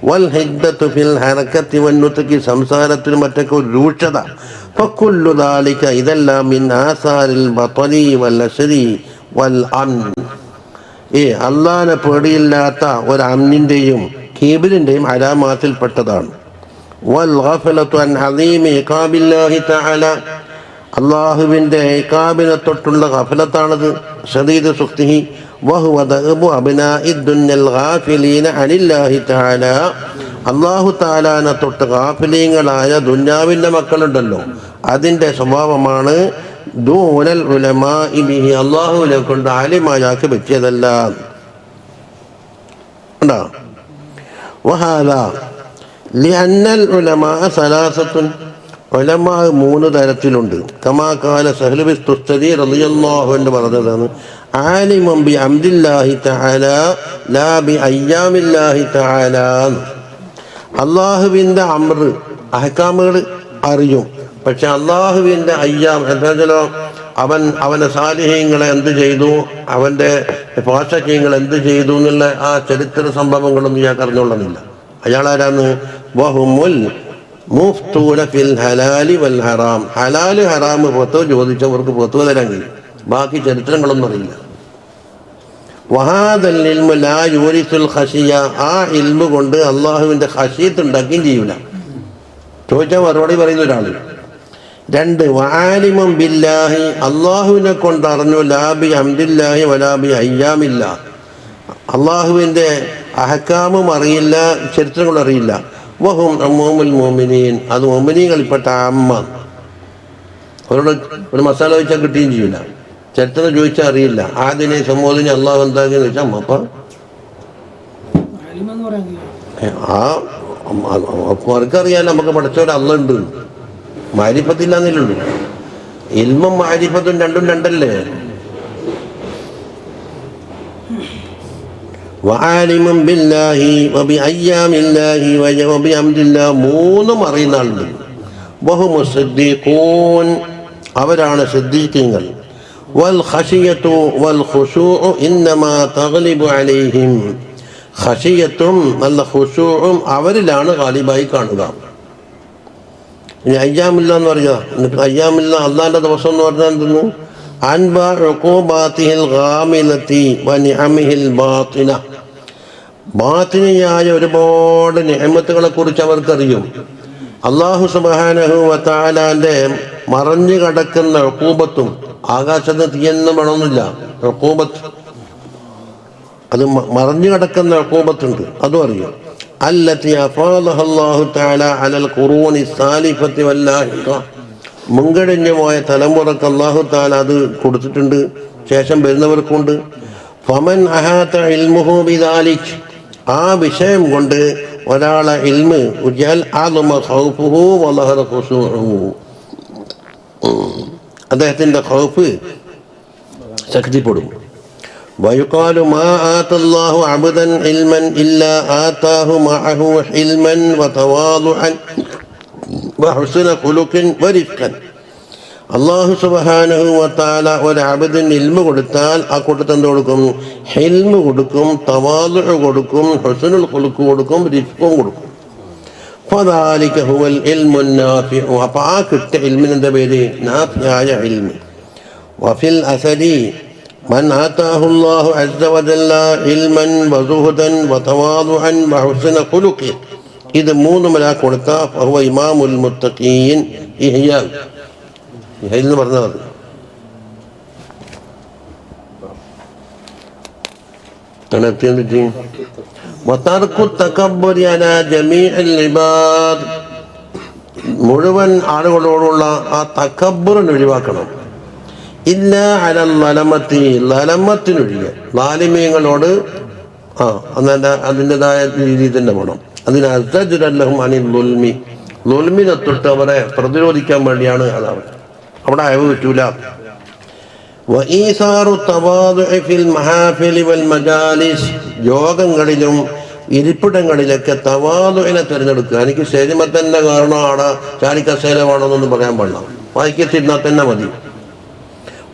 വൽ ഹിദ്ദത്തു ഫിൽ ഹറകത്തി വന്നുതകി, സംസാരത്തിനും മറ്റൊക്കെ ഒരു രൂക്ഷത. ഫകുല്ലു ദാലിക, ഇതെല്ലാം മിൻ ആസാരിൽ ബത്ലി വൽ അശ്രി വൽ അംൻ. അല്ലാഹുവിനെ പേടിയില്ലാത്ത ഒരു അംനിന്റെയും കീബിലിന്റെയും അലാമാത്തിൽപ്പെട്ടതാണ്. വൽ ഗഫലതു അൻ അദീമി ഇഖാബില്ലാഹി തആല, അള്ളാഹുവിൻ്റെ ഇഖാബിനെ തൊട്ടുള്ള ഗഫലത്താണത്. ശദീദു സുഖ്തിഹി വഹുവ ദഅബു അബ്നാഇദ് ദുന്യൽ ഗാഫിലീന അനില്ലാഹി തആല. അല്ലാഹു തആലാനെ തൊട്ട് ഗാഫിലീങ്ങളായ ദുന്യാവിൻ്റെ മക്കളുണ്ടല്ലോ, അതിൻ്റെ സ്വഭാവമാണ് ദൂനൽ ഉലമാഇ ബിഹി, അള്ളാഹുവിനെ കൊണ്ട് ആലിമായാക്കി പറ്റിയതല്ല. ഉണ്ടോ? വഹാദാ ലിഅന്നൽ ഉലമാഅ സലാസത്തുൻ, ഉലമാ 3 തരത്തിലുണ്ട്. കമാ ഖാല സഹ്ലു ബിൻ തുസ്തരി റളിയല്ലാഹു അൻഹു പറഞ്ഞതാണ്, ആലിമുൻ ബി അംദില്ലാഹി തആല ലാ ബി അയ്യാമില്ലാഹി തആല. അള്ളാഹുവിൻ്റെ അമ്ർ അഹ്കാമുകൾ അറിയും, പക്ഷെ അള്ളാഹുവിൻ്റെ അയ്യാം എന്താ വെച്ചാലോ, അവൻ്റെ സാലിഹ്യങ്ങളെ എന്ത് ചെയ്തു, അവൻ്റെ പാശക്യങ്ങൾ എന്ത് ചെയ്തു എന്നുള്ള ആ ചരിത്ര സംഭവങ്ങളൊന്നും ഇയാൾക്ക് അറിഞ്ഞുകൊള്ളുന്നില്ല. അയാളാരാന്ന്? വഹുമുൽ മുഫ്തൂന ഫിൽ ഹലാലി വൽ ഹറാം, ഹലാല് ഹറാം പുറത്ത് ചോദിച്ചവർക്ക് പുറത്തു തരാൻ കഴിയും, ബാക്കി ചരിത്രങ്ങളൊന്നും അറിയില്ല. വഹാദൽ ഇൽമു ലാ യൂരിസുൽ ഖശിയ, ആ ഇൽമു കൊണ്ട് അള്ളാഹുവിൻ്റെ ഖശീത്ത് ഉണ്ടാക്കുകയും ചെയ്യൂല. ചോദിച്ചാൽ മറുപടി പറയുന്ന ഒരാൾ. 2 വആലിമും ബില്ലാഹി, അള്ളാഹുവിനെ കൊണ്ട് അറിഞ്ഞു, ലാബി ഹംദില്ലാഹി വലാബി അയ്യാമില്ല, അള്ളാഹുവിൻ്റെ അഹക്കാമും അറിയില്ല, ചരിത്രങ്ങളും അറിയില്ല. വഹും അമ്മൂമുൽ മോമിനീൻ, അത് മോമിനീങ്ങളിൽപ്പെട്ട അമ്മ. അവരോട് ഒരു മസാല ചോദിച്ചാൽ കിട്ടുകയും ചെയ്യില്ല, ചരിത്രം ചോദിച്ചാൽ അറിയില്ല. ആദിനെ സംബോധന അള്ളാഹു എന്താക്കിയെന്ന് ചോദിച്ചാൽ അമ്മ. അവർക്കറിയാൻ നമുക്ക് പഠിച്ചവരെ അള്ള ഉണ്ട്, മാരിഫത്തില്ലാന്നില്ലുള്ളൂ. ഇൽമും മാരിഫത്തും രണ്ടും രണ്ടല്ലേ. വആലിമും ബില്ലാഹി വബി അയ്യാമില്ലാഹി വബിഹംദില്ലാഹി, 3 അറിയുന്ന ആളുണ്ട്. വഹുമു സിദ്ദീഖൂൻ, അവരാണ് സിദ്ദീഖീങ്ങൾ. വൽ ഖശിയത്തു വൽ ഖുശൂഉ ഇന്നമാ തഗ്ലിബു അലൈഹിം, ഖശിയത്തും നല്ല ഖുശൂഉം അവരിലാണ് ഗാലിബായി കാണുക. ഇനി അയ്യാമില്ല എന്ന് പറയുക, എന്നിട്ട് അയ്യാമില്ല അള്ളാഹിൻ്റെ ദിവസം എന്ന് പറഞ്ഞാൽ എന്തെന്ന്? അൻബാ ഉഖൂബാതിഹിൽ ഗാമിലതി വനിഅമിഹിൽ ബാത്തിന, ബാത്തിനിയായ ഒരുപാട് നിഅമത്തുകളെ കുറിച്ച് അവർക്കറിയും. അല്ലാഹു സുബ്ഹാനഹു വ തആലാന്റെ മറഞ്ഞു കിടക്കുന്ന ഉഖൂബത്തും, ആകാശത്ത് തീയൊന്നും വേണമെന്നില്ല, ഉഖൂബത്ത് അത് മറഞ്ഞു കിടക്കുന്ന ഉഖൂബത്തുണ്ട്, അതും അറിയും. അല്ലതി അഫാദഹ അല്ലാഹു തആല അലൽ ഖുറൂനി സാലിഫത്തി വല്ലാഹിഖ, മുൻകഴിഞ്ഞു പോയ തലമുറക്ക് അല്ലാഹു തആല അത് കൊടുത്തിട്ടുണ്ട്, ശേഷം വരുന്നവർക്കുണ്ട്. ഫമൻ അഹാത ഇൽമുഹു ബിദാലിക്, ആ വിഷയം കൊണ്ട് ഒരാളെ ഇൽമ് ഉജൽ അദമ ഖൗഫുഹു വലഹറ ഖുശൂഉഹു, അദ്ദേഹത്തിൻ്റെ ഖൗഫ് ശക്തിപ്പെടും. വയുഖാലു മാ ആതല്ലാഹു അബ്ദൻ ഇൽമൻ ഇല്ലാ ആതാഹു മഅഹു ഇൽമൻ വതവാദുഅൻ വഹുസ്ന ഖുലുഖിൻ വരിഫ്ഖൻ, അല്ലാഹു സുബ്ഹാനഹു വ തആല ഒരു അബ്ദിന് ഇൽമു കൊടുത്താൽ ആ കൂട്ടത്തിൽ എന്ത് കൊടുക്കും? ഹിൽമു കൊടുക്കും, തവാദുഅ കൊടുക്കും, ഹുസ്നുൽ ഖുലുഖ് കൊടുക്കും, റിഫ്ഖും കൊടുക്കും. ഫദാലിക ഹുവൽ ഇൽമുൻ നാഫിഉ, അപ്പോൾ ആ കിട്ടിയ ഇൽമിന് എന്താ പേര്? നാഫിയായ ഇൽമ്. വഫിൽ അസരി മൻ ആതാഹു അല്ലാഹു അസ്സ വജല്ല ഇൽമൻ വസുഹദൻ വതവാദുഅൻ വഹുസ്ന ഖുലുഖ്, ഇത് 3 ഒരാൾക്ക് കൊടുത്താൽ ഫഹുവ ഇമാമുൽ മുത്തഖീൻ. ഇഹ്യാ എന്ന് പറഞ്ഞാൽ മതി. മുഴുവൻ ആളുകളോടുള്ള ആ തക്കബ്ബുറിന് ഒഴിവാക്കണം. ഇല്ല അലൽ ലലമത്തി, ലലമത്തിനൊഴികെ, ലാലിമീങ്ങളോട് അതിൻ്റെതായ രീതിയിൽ തന്നെ വേണം. അതിനഹും അനിൽ ലുൽമി, ലുൽമിനെ തൊട്ട് അവരെ പ്രതിരോധിക്കാൻ വേണ്ടിയാണ് അതാണ്, അവിടെ അയവ് പറ്റൂല. വഈസാറു തവാദുഇ ഫിൽ മഹാഫിലി വൽ മജാലിസ്, യോഗങ്ങളിലും ഇരിപ്പിടങ്ങളിലൊക്കെ തവാദുഇനെ തിരഞ്ഞെടുക്കുക. എനിക്ക് സ്റ്റേജിമത്തന്നെ കാരണം ആടെ ചാരിക്കസേല വേണമെന്നൊന്നും പറയാൻ പാടില്ല, വായിക്കത്തിരുന്നാൽ തന്നെ മതി.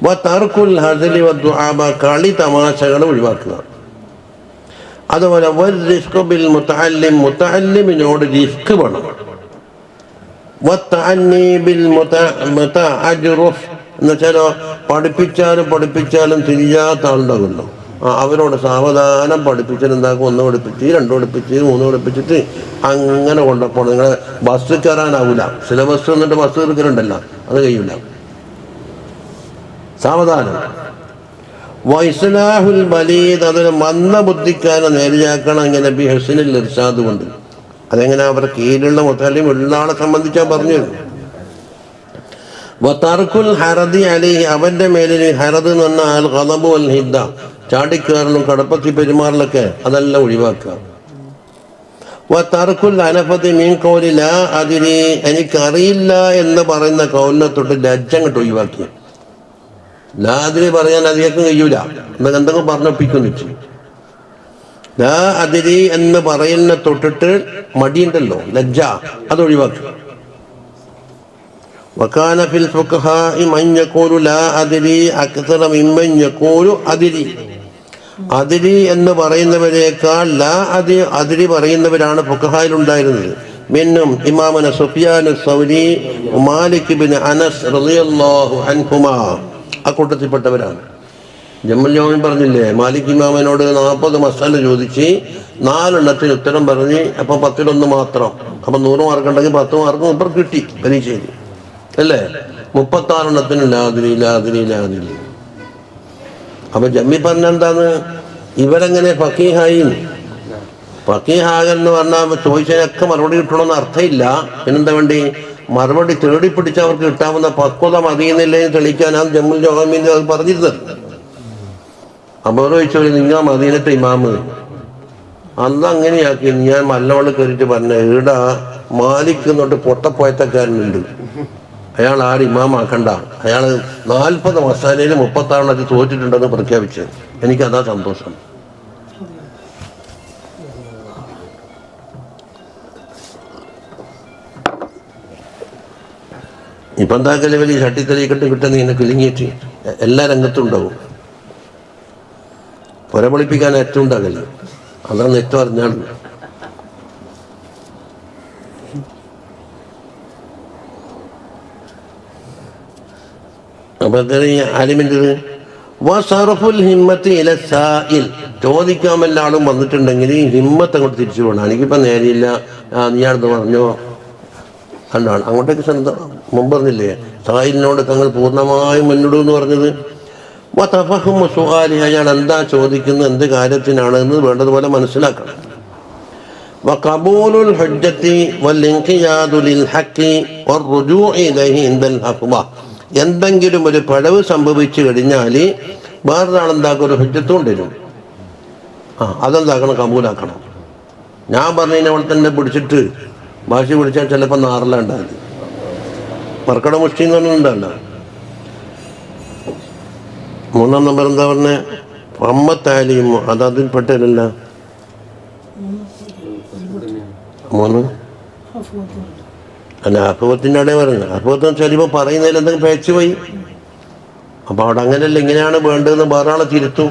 വതർക്കുൽ ഹസ്ലി വദ്ദുആബ, കളി തമാശകൾ ഒഴിവാക്കുക. അതുപോലെ വൽറിഫ്ഖു ബിൽ മുതഅല്ലിം, മുതഅല്ലിമിനോട് റിഫ്ഖ് വേണം. വത്തഅന്നി ബിൽ മുതഅജ്റുഫ്, എന്നുവെച്ചാൽ പഠിപ്പിച്ചാലും തിരിയാത്ത ആളുണ്ടാകുമല്ലോ, അവരോട് സാവധാനം പഠിപ്പിച്ചാൽ എന്താക്കും? 1 പഠിപ്പിച്ച് 2 പഠിപ്പിച്ച് 3 പഠിപ്പിച്ചിട്ട് അങ്ങനെ കൊണ്ടുപോകണം. നിങ്ങളെ ബസ് കയറാനാവില്ല, സിലബസ് എന്നിട്ട് ബസ് കയറുണ്ടല്ലോ, അത് കഴിയില്ല. സാവധാനം. വൈസ്ലാഹുൽ ബലീദ്, അതിന് മന്ദബുദ്ധിക്കാരെ നേരെയാക്കണം. ഇങ്ങനെ ബി ഹുസ്നിൽ ഇർഷാദ് കൊണ്ട്. അതെങ്ങനെ? അവരുടെ കീഴിലുള്ള മുതഅല്ലിം ഉള്ള ആളെ സംബന്ധിച്ചാൽ പറഞ്ഞു. വതർക്കുൽ ഹറദി അലൈഹി, അവന്റെ മേലിൽ ഹറദ് എന്ന് പറഞ്ഞാൽ ഖളബ് വൽ ഹിദ്ദ, ചാടിക്കയറലും കടപ്പത്തി പെരുമാറലൊക്കെ അതെല്ലാം ഒഴിവാക്കുക. വതർക്കുൽ അനഫതി മിൻ ഖൗലി ലാ അദ്രി, എനിക്കറിയില്ല എന്ന് പറയുന്ന കൗലിനെ തൊട്ട് ലജ്ജ അങ്ങോട്ട് ഒഴിവാക്കി. ലാ അദ്രി പറയാൻ അധികം കഴിയൂല, എന്തെങ്കിലും പറഞ്ഞൊപ്പിക്കുന്നു. ലാ അദ്രി എന്ന് പറയുന്ന തൊട്ടിട്ട് മടിയുണ്ടല്ലോ, ലജ്ജ, അത് ഒഴിവാക്കുക. വകാന ഫിൽ ഫുഖഹാഇ മൻ യഖൂലു ലാ അദ്രി അക്സറ മിമ്മൻ യഖൂലു അദ്രി, അദ്രി എന്ന് പറയുന്നവരേക്കാൾ ലാ അദ്രി പറയുന്നവരാണ് ഫുഖഹായിൽ ഉണ്ടായിരുന്നത്. മിന്നും ഇമാമന സുഫിയാൻ സൗരി, മാലിക് ഇബ്നു അനസ് റളിയല്ലാഹു അൻഹുമാ, ആ കൂട്ടത്തിൽപ്പെട്ടവരാണ്. ജമ്മൽ ജോമൻ പറഞ്ഞില്ലേ, മാലിക് ഇമാമിനോട് 40 മസാല ചോദിച്ച് 4 ഉത്തരം പറഞ്ഞ്, അപ്പം 10 മാത്രം. അപ്പം 100 മാർക്ക് ഉണ്ടെങ്കിൽ 10 മാർക്ക് മുപ്പർ കിട്ടി പരീക്ഷയിൽ അല്ലേ. 36 ലാതിരി ലാതിരി ലാതിരി. അപ്പൊ ജമ്മി പറഞ്ഞ എന്താണ്, ഇവരെങ്ങനെ ഫക്കീഹായി? ഫക്കീഹാകെന്ന് പറഞ്ഞാൽ ചോദിച്ചതിനൊക്കെ മറുപടി കിട്ടണമെന്ന് അർത്ഥമില്ല. പിന്നെന്താ വേണ്ടി, മറുപടി തേടി പിടിച്ച് അവർക്ക് കിട്ടാവുന്ന പക്വത മതിയെന്നില്ലേ തെളിയിക്കാനാണ് ജമ്മുൽ ജോഹമീൻ അത് പറഞ്ഞിരുന്നത്. അപ്പോൾ ചോദിച്ചോ, നിങ്ങൾ മദീനത്തെ ഇമാമ് അന്ന് അങ്ങനെയാക്കി. ഞാൻ മല്ലവള്ളം കയറിയിട്ട് പറഞ്ഞ, ഈടാ മാലിക് എന്നോട്ട് പൊട്ടപ്പോയത്തക്കാരനുണ്ട്, അയാൾ ആരും ഇമാമാക്കണ്ട, അയാൾ 40 മസാലയിൽ 36 തോറ്റിട്ടുണ്ടെന്ന് പ്രഖ്യാപിച്ചു. എനിക്കതാ സന്തോഷം. ഇപ്പം എന്താക്കല് വലിയ ചട്ടിത്തലിക്കെട്ട് കിട്ടുന്ന ഇങ്ങനെ കിളിങ്ങിയിട്ട് എല്ലാ രംഗത്തും ഉണ്ടാവും. പുരപൊളിപ്പിക്കാൻ ഏറ്റവും ഉണ്ടാകല്, അതാണ് ഏറ്റവും അറിഞ്ഞാൽ. അപ്പൊ ആലിമിൻ്റെത് ചോദിക്കാൻ എല്ലാ ആളും വന്നിട്ടുണ്ടെങ്കിൽ ഹിമ്മത്ത് അങ്ങോട്ട് തിരിച്ചു പോകണം. എനിക്കിപ്പോൾ നേരെയില്ല, നീ അടുത്ത് പറഞ്ഞോ കണ്ടാണ് അങ്ങോട്ടേക്ക് ശ്രദ്ധ. മുമ്പ് പറഞ്ഞില്ലേ, സായിലിനോട് തങ്ങൾ പൂർണ്ണമായും മുന്നിടുമെന്ന് പറഞ്ഞത്. അയാൾ എന്താ ചോദിക്കുന്നത്, എന്ത് കാര്യത്തിനാണ് എന്ന് വേണ്ടതുപോലെ മനസ്സിലാക്കണം. എന്തെങ്കിലും ഒരു പിഴവ് സംഭവിച്ചു കഴിഞ്ഞാൽ വേറൊരാളെന്താക്കും, ഒരു ഹുജ്ജത്ത് കൊണ്ടുവരും. അതെന്താക്കണം, കബൂലാക്കണം. ഞാൻ പറഞ്ഞതിനെ അവിടെ തന്നെ പിടിച്ചിട്ട് ഭാഷ പിടിച്ചാൽ ചിലപ്പോൾ നാറിലുണ്ടാകും. മർക്കട മുഷ്ടി എന്ന് പറഞ്ഞിട്ടുണ്ടല്ലോ. 3-ാം നമ്പർ എന്താ പറഞ്ഞ, അമ്മത്താലിയും അത് അതിൽപ്പെട്ടല്ല. 3 അല്ല, അപ്പത്തിൻ്റെ അവിടെ പറഞ്ഞു. അപ്പത്തിന് ചിലപ്പോൾ പറയുന്നതിൽ എന്തെങ്കിലും പേച്ചു പോയി. അപ്പോൾ അവിടെ അങ്ങനെയല്ല, ഇങ്ങനെയാണ് വേണ്ടതെന്ന് വേറെ ആളെ തിരുത്തും.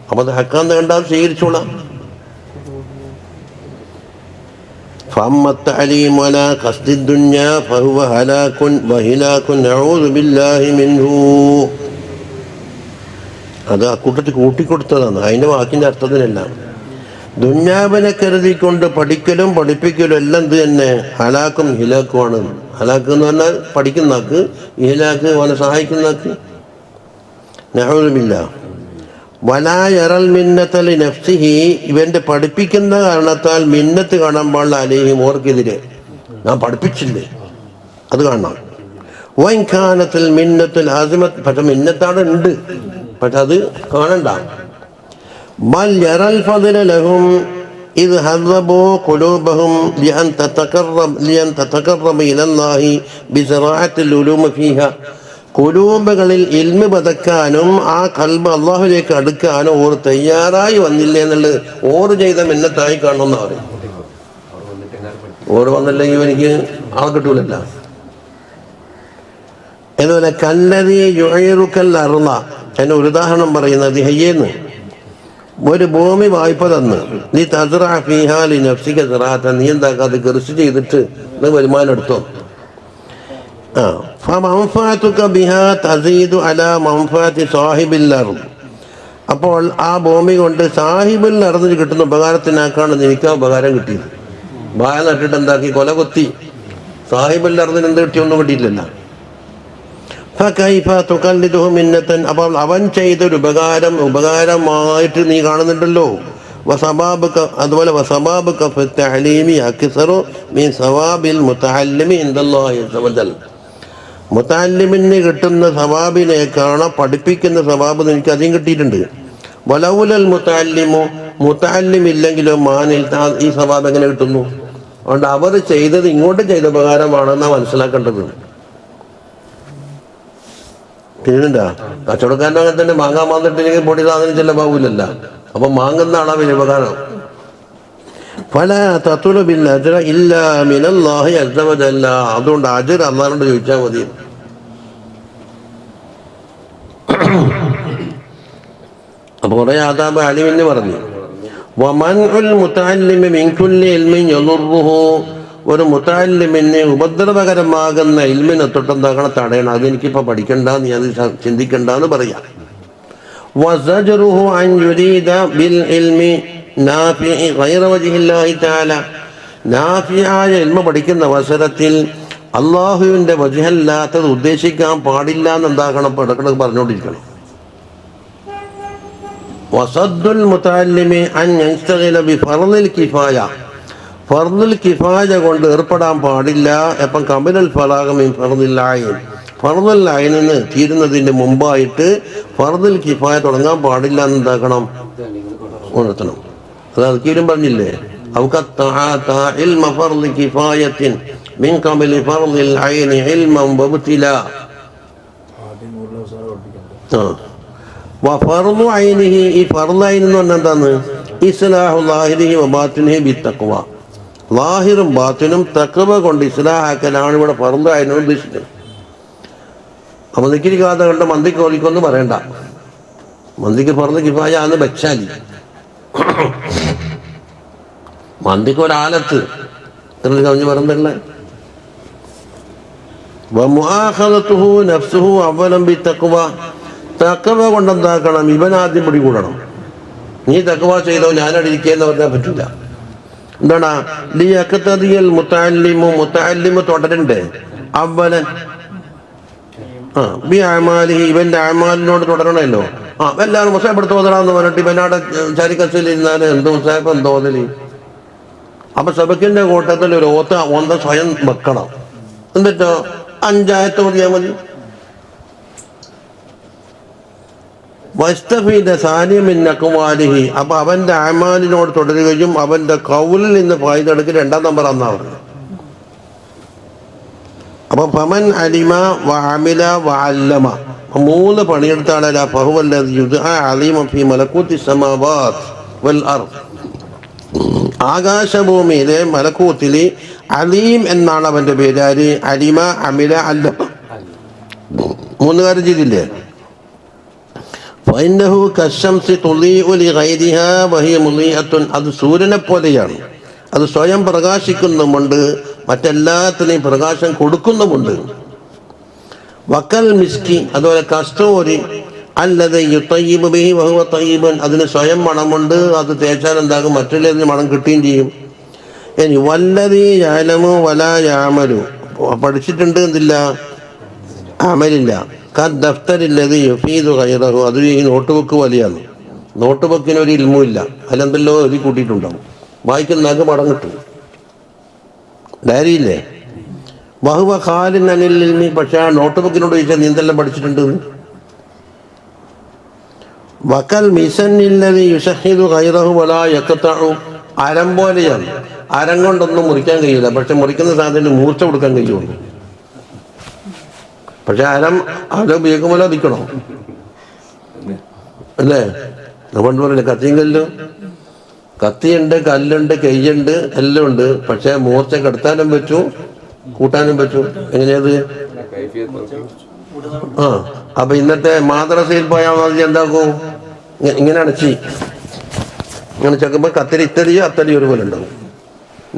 അപ്പോൾ അത് ഹക്കാൻ വേണ്ടാതെ സ്വീകരിച്ചോളാം. അത് അക്കൂട്ടത്തിൽ കൂട്ടിക്കൊടുത്തതാണ്, അതിൻ്റെ വാക്കിൻ്റെ അർത്ഥത്തിനല്ല. ദുന്യാവിനെ കരുതിക്കൊണ്ട് പഠിക്കലും പഠിപ്പിക്കലും എല്ലാം ഇത് തന്നെ ഹലാക്കും ഹിലാക്കുമാണ്. ഹലാക്ക് എന്ന് പറഞ്ഞാൽ പഠിക്കുന്നാക്ക്, ഹിലാക്ക് അവനെ സഹായിക്കുന്നാക്ക്. നഊദുബില്ല. വലാ യറൽ മിന്നത്തലി നഫ്സിഹി, ഇവൻ്റെ പഠിപ്പിക്കുന്ന കാരണത്താൽ മിന്നത്ത് കാണാൻ പാടില്ല. അലൈഹിം, ഓർക്കെതിരെ. ഞാൻ പഠിപ്പിച്ചില്ലേ, അത് കാണണം. വൈകാനത്തിൽ മിന്നത്തുൽ ആസിമത്ത്, പക്ഷെ മിന്നത്താണ് ഉണ്ട്, പക്ഷെ അത് കാണണ്ട. ബൽ യറൽ ഫദ്ല ലഹും ഇദ് ഹദബു ഖുലൂബഹും ലിഅൻ തതഖറബ ഇലല്ലാഹി ബിസറാഅത്തിൽ ഉലൂമ ഫീഹ. കുലൂബുകളിൽ ഇൽമ് പതക്കാനും ആ ഖൽബ് അള്ളാഹുലേക്ക് അടുക്കാനും ഓർ തയ്യാറായി വന്നില്ലേ എന്നുള്ളത് ഓർ ചെയ്ത മിന്നത്തായി കാണണമെന്ന് പറയും. ഓർ വന്നില്ലെങ്കിൽ എനിക്ക് ആൾ കിട്ടൂലല്ല. അതുപോലെ കല്ലതി യുഈറുക്കൽ അർള, എന്നെ ഒരു ഉദാഹരണം പറയുന്നത്, ഹയ്യേന്ന് ഒരു ഭൂമി വായ്പ തന്ന്, നീ തസ്റഅ ഫീഹാ ലിനഫ്സിക സറാഅത, നീ എന്താക്കാതെ കൃഷി ചെയ്തിട്ട് നീ വരുമാനം എടുത്തോ. അപ്പോൾ ആ ഭൂമി കൊണ്ട് സാഹിബിൽ അറിഞ്ഞ് കിട്ടുന്ന ഉപകാരത്തിനാക്കാണ് നിനക്ക് ഉപകാരം കിട്ടിയത്. വായ നട്ടിട്ട് എന്താക്കി, കൊല കൊത്തി. സാഹിബിൽ അറിഞ്ഞിന് എന്ത് കിട്ടിയൊന്നും കിട്ടിയിട്ടില്ല. അപ്പോൾ അവൻ ചെയ്തൊരു ഉപകാരമായിട്ട് നീ കാണുന്നുണ്ടല്ലോ. അതുപോലെ മുതഅല്ലിമിന് കിട്ടുന്ന സവാബിനേക്കാണ് പഠിപ്പിക്കുന്ന സവാബ് എനിക്ക് അധികം കിട്ടിയിട്ടുണ്ട്. വലൗലൽ മുതഅല്ലിമില്ലെങ്കിലോ മാനിൽ ഈ സവാബ് എങ്ങനെ കിട്ടുന്നു? അതുകൊണ്ട് അവർ ചെയ്തത് ഇങ്ങോട്ട് ചെയ്ത ഉപകാരമാണെന്നാണ് മനസ്സിലാക്കേണ്ടത്. തിരിഞ്ഞിട്ടാ കച്ചവടക്കാരനും അങ്ങനെ തന്നെ. മാങ്ങാൻ വന്നിട്ടില്ലെങ്കിൽ പൊടി സാധനം ചെലവാകൂലല്ല. അപ്പൊ മാങ്ങുന്ന ആളാ വലിയ ഉപകാരം. ഫലാ തത്ലുബിൽ അജ്റ ഇല്ലാ മിനല്ലാഹി അസ്സ വജല്ല. അതുകൊണ്ട് അജ്ർ അല്ലാഹുവിനോട് ചോദിച്ചാൽ മതി. അപ്പൊ കുറെ ആദാബ് അലിമിന് പറഞ്ഞു. വമൻഉൽ മുതഅല്ലിമി മിൻ കുല്ലി ഇൽമിൻ യദുറുഹു, ഒരു മുതഅല്ലിമിന് ഉപദ്രവകരമാകുന്ന ഇൽമിനെ തൊട്ടെന്താക്കണം, തടയണം. അതെനിക്കിപ്പോൾ പഠിക്കണ്ട, നീ അത് ചിന്തിക്കണ്ടെന്ന് പറയാം. വസജറുഹു അൻ യുരീദ ബിൽ ഇൽമി നാഫിഇ ഗൈറ വജ്ഹില്ലാഹി തആല. നാഫിയായ ഇൽമ പഠിക്കുന്ന അവസരത്തിൽ അള്ളാഹുവിൻ്റെ വജ്ഹല്ലാത്തത് ഉദ്ദേശിക്കാൻ പാടില്ല എന്നെന്താക്കണം, ഇടക്കിടക്ക് പറഞ്ഞുകൊണ്ടിരിക്കണം. വസദ്ദുൽ മുതഅല്ലിമി അൻ യസ്തഗില ബിഫർളിൽ കിഫായ. ഫർളുൽ കിഫായ കൊണ്ട് ഏർപ്പെടാൻ പാടില്ല. എപ്പം കമിലൽ ഫലാഗ മിൻ ഫർളിൽ ഐൻ. ഫർളുൽ ഐനിന് തീരുന്നതിന് മുമ്പായിട്ട് ഫർളുൽ കിഫായ തുടങ്ങാൻ പാടില്ല എന്നെന്താക്കണം, ഉണർത്തണം. അത് കീരും പറഞ്ഞില്ലേ, ഇൽമ ഫർളി കിഫായത്തിൻ മിൻ കമിലി ഫർളിൽ ഐനി ഇൽമൻ വബ്തിലാ. വഫർളു ഐനിഹി, ഈ ഫർളു ഐൻ എന്ന് പറഞ്ഞാൽ എന്താണ്, ഇസ്ലാഹു ലാഹിരിഹി വബാത്തിനിഹി ബിത്തഖ്വ. ലാഹിറും ബാത്തിനും തഖ്വ കൊണ്ട് ഇസ്ലാഹാക്കലാണ് ഇവിടെ ഫർളു ഐൻ ഉദ്ദേശിക്കുന്നത്. അപ്പോൾ ദിക്രി കാത കണ്ട് മന്ദിക്ക് ഓലിക്കൊന്നും പറയണ്ട. മന്ദിക്ക് ഫർളു കിഫായ എന്ന് വെച്ചാൽ മന്ദിക്ക് ഒരാലത്ത് ഇത്ര കവിഞ്ഞ് പറഞ്ഞല്ലേ. വമുആഖദതുഹു നഫ്സുഹു അവലം ബിത്തഖ്വ. തഖ്വ കൊണ്ടെന്താക്കണം, ഇവനാദ്യം പിടികൂടണം. നീ തഖ്വ ചെയ്തോ ഞാനടിരിക്കേന്ന് പറഞ്ഞാൽ പറ്റില്ല. എന്താണ് ലിയഖ്തദിയൽ മുതഅല്ലിമു, മുതഅല്ലിമു തുടരണ്ടേ അവലൻ ബി അമാലിഹി, ഇവന്റെ അമാലിനോട് തുടരണമല്ലോ. എല്ലാവരും മുസാഹിബ് തോന്നലാന്ന് പറഞ്ഞിട്ട് ഇവനാടെ ചരിക്കസിലിരുന്നാല് എന്ത് മുസാഹിബ് തോന്നല്. അപ്പൊ സബക്കിന്റെ കൂട്ടത്തിൽ ഒരു ഓന്ത സ്വയം വെക്കണം. എന്നിട്ടോ 5 ആയത്ത് ഓതിയാൽ മതി. വസ്തഫീദ സാനിമിൻ അഖ്വാലിഹി, അപ്പൊ അവന്റെ അമാലിനോട് തുടരുകയും അവന്റെ ഖൗലിൽ നിന്ന് ഫായിദ 2 നമ്പർ അന്നാ പറഞ്ഞു. അപ്പൊ ഫമൻ അലിമ വ അമില വ അല്ലമ, 3 പണിയെടുത്ത ആളല്ല. ഫഹുവല്ലദി യുദ്ആ അലീമ ഫീ മലകൂത്തി സമാവാത് വൽ അർദ്, ആകാശഭൂമിയിലെ മലക്കൂത്തില് അലീം എന്നാണ് അവന്റെ പേര്. ആര്? അലിമ, അമില, അല്ലമ, 3 കാര്യം ചെയ്തില്ലേ. ഫഇന്നഹു കശംസി തുളീഉ ലിഗൈരിഹാ വഹിയ മുളീഅത്തുൻ, അത് സൂര്യനെ പോലെയാണ്. അത് സ്വയം പ്രകാശിക്കുന്നുമുണ്ട്, മറ്റെല്ലാത്തിനെയും പ്രകാശം കൊടുക്കുന്നുമുണ്ട്. വക്കൽ മിസ്കി, അതുപോലെ കസ്തൂരി, അല്ലത് യുതയ്യിബു ബിഹി വഹുവ തയ്യിബുൻ, അതിന് സ്വയം മണമുണ്ട്, അത് തേച്ചാൽ എന്താകും, മറ്റുള്ളതിന് മണം കിട്ടുകയും ചെയ്യും. ഇനി വല്ലദീ യഅലമു വലാ യഅമലു, പഠിച്ചിട്ടുണ്ട് എന്തില്ല, അമലില്ല. ദഫ്തരില്ലത് യുഫീദു ഗൈറഹു, അത് ഈ നോട്ട് ബുക്ക് പോലെയാണ്. നോട്ട് ബുക്കിനൊരു ഇൽമുമില്ല, അതിലെന്തല്ലോ എഴുതി കൂട്ടിയിട്ടുണ്ടാവും. വായിക്കുന്നതൊക്കെ മടം കിട്ടും. ഡയറിയില്ലേ, വഹുവ ഖാലിൻ അനിൽ ഇൽമി, പക്ഷെ ആ നോട്ട് ബുക്കിനോട് ചോദിച്ചാൽ നീ എന്തെല്ലാം പഠിച്ചിട്ടുണ്ട്. വക്കൽ മിസന്നില്ലതി യുശഹിദു ഗൈറഹു വലാ യഖ്തഉ, അരം പോലെയാണ്. അരം കൊണ്ടൊന്നും മുറിക്കാൻ കഴിയില്ല, പക്ഷെ മുറിക്കുന്ന സാധനത്തിന് മൂർച്ച കൊടുക്കാൻ കഴിയുള്ളൂ. പക്ഷെ അരം ഉപയോഗിക്കുമ്പോൾ അതിക്കണോ അല്ലേ. പണ്ട് പറയില്ല കത്തിയും കല്ലും, കത്തിയുണ്ട്, കല്ലുണ്ട്, കയ്യുണ്ട്, എല്ലാം ഉണ്ട്. പക്ഷെ മൂർച്ച കെടുത്താനും പറ്റൂ, കൂട്ടാനും പറ്റൂ. എങ്ങനെയത്? അപ്പൊ ഇന്നത്തെ മാദ്രസയിൽ പോയാൽ മതി, എന്താക്കും, ഇങ്ങനെ അടച്ചി ഇങ്ങനെ ചെക്കുമ്പോൾ കത്തിരി ഇത്തടിയോ അത്തടിയോ ഒരുപോലെ ഉണ്ടാവും.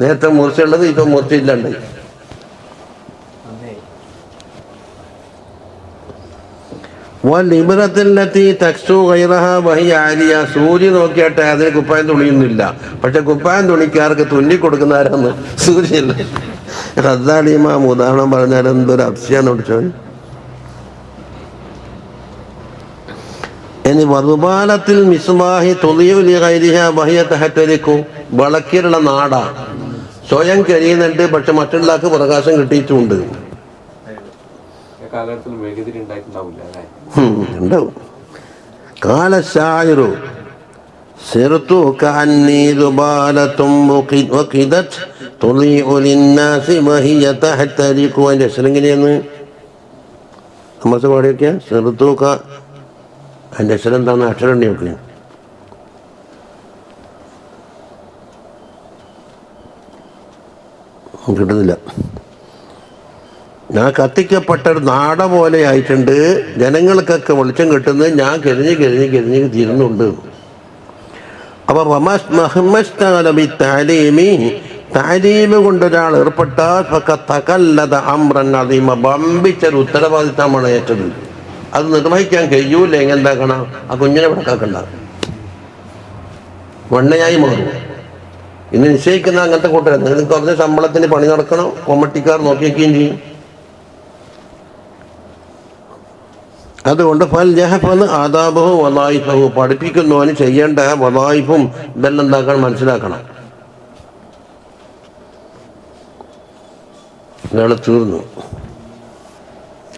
നേരത്തെ മൂർച്ചയുള്ളത് ഇപ്പൊ മൂർച്ചയില്ലാണ്ട്. സൂര്യ നോക്കിയാട്ടെ അതിന് കുപ്പായം തുണിയൊന്നുമില്ല, പക്ഷെ കുപ്പായം തുണിക്കാർക്ക് തുന്നി കൊടുക്കുന്ന ആരാന്ന്? സൂര്യല്ല. റദ്ദാലിമാം ഉദാഹരണം പറഞ്ഞാൽ എന്തൊരു അപ്സ്യാന്ന് വിളിച്ചോ. ഇനി വറുബാലത്തിൽ മിസ്ബാഹി തുളിയുലി ഗൈരിഹ വഹിയ തഹത്തരിക്കു, വിളക്കിലുള്ള നാട സ്വയം കഴിയുന്നുണ്ട്, പക്ഷെ മറ്റുള്ളവർക്ക് പ്രകാശം കിട്ടിയിട്ടുമുണ്ട്. ഉണ്ടാവും. കാല ശായിറു സിർതു കഅന്നി ദുബാലത്തും വഖിദത് തുളിഉ ലിന്നാസി വഹിയ തഹത്തരിക്കു. അതിന്റെ അക്ഷരം എങ്ങനെയാണ് നമ്മൾ പാടിയൊക്കെ? സിർതു ക, അതിന്റെ അക്ഷരം എന്താണ്? അക്ഷരം ഉണ്ടെങ്കിൽ കിട്ടുന്നില്ല. ഞാൻ കത്തിക്കപ്പെട്ടൊരു നാട പോലെ ആയിട്ടുണ്ട്, ജനങ്ങൾക്കൊക്കെ വെളിച്ചം കിട്ടുന്നത് ഞാൻ കരിഞ്ഞ് കരിഞ്ഞ് കരിഞ്ഞ് തീരുന്നുണ്ട്. അപ്പൊ താലീമ് കൊണ്ടൊരാൾ ഏർപ്പെട്ടാൽ ബമ്പിച്ചൊരു ഉത്തരവാദിത്തമാണ് ഏറ്റത്. അത് നിർവഹിക്കാൻ കഴിയൂല്ലെങ്കിൽ എന്താക്കണം, ആ കുഞ്ഞിനെ വിടക്കാക്കണ്ട, വണ്ണയായി മാറും. ഇന്ന് നിശ്ചയിക്കുന്ന അങ്ങനത്തെ കൂട്ടർ നിങ്ങൾക്ക് കുറഞ്ഞ ശമ്പളത്തിന് പണി നടക്കണം, കൊമ്മട്ടിക്കാർ നോക്കി വയ്ക്കുകയും ചെയ്യും. അതുകൊണ്ട് ഫൽ ജഹഫൽ ആദാബഹു വലായിഫഹു, പഠിപ്പിക്കുന്നവന് ചെയ്യേണ്ട വലായിഫും ഇതെല്ലാം എന്താക്കണം, മനസ്സിലാക്കണം. ഇയാളെ തീർന്നു,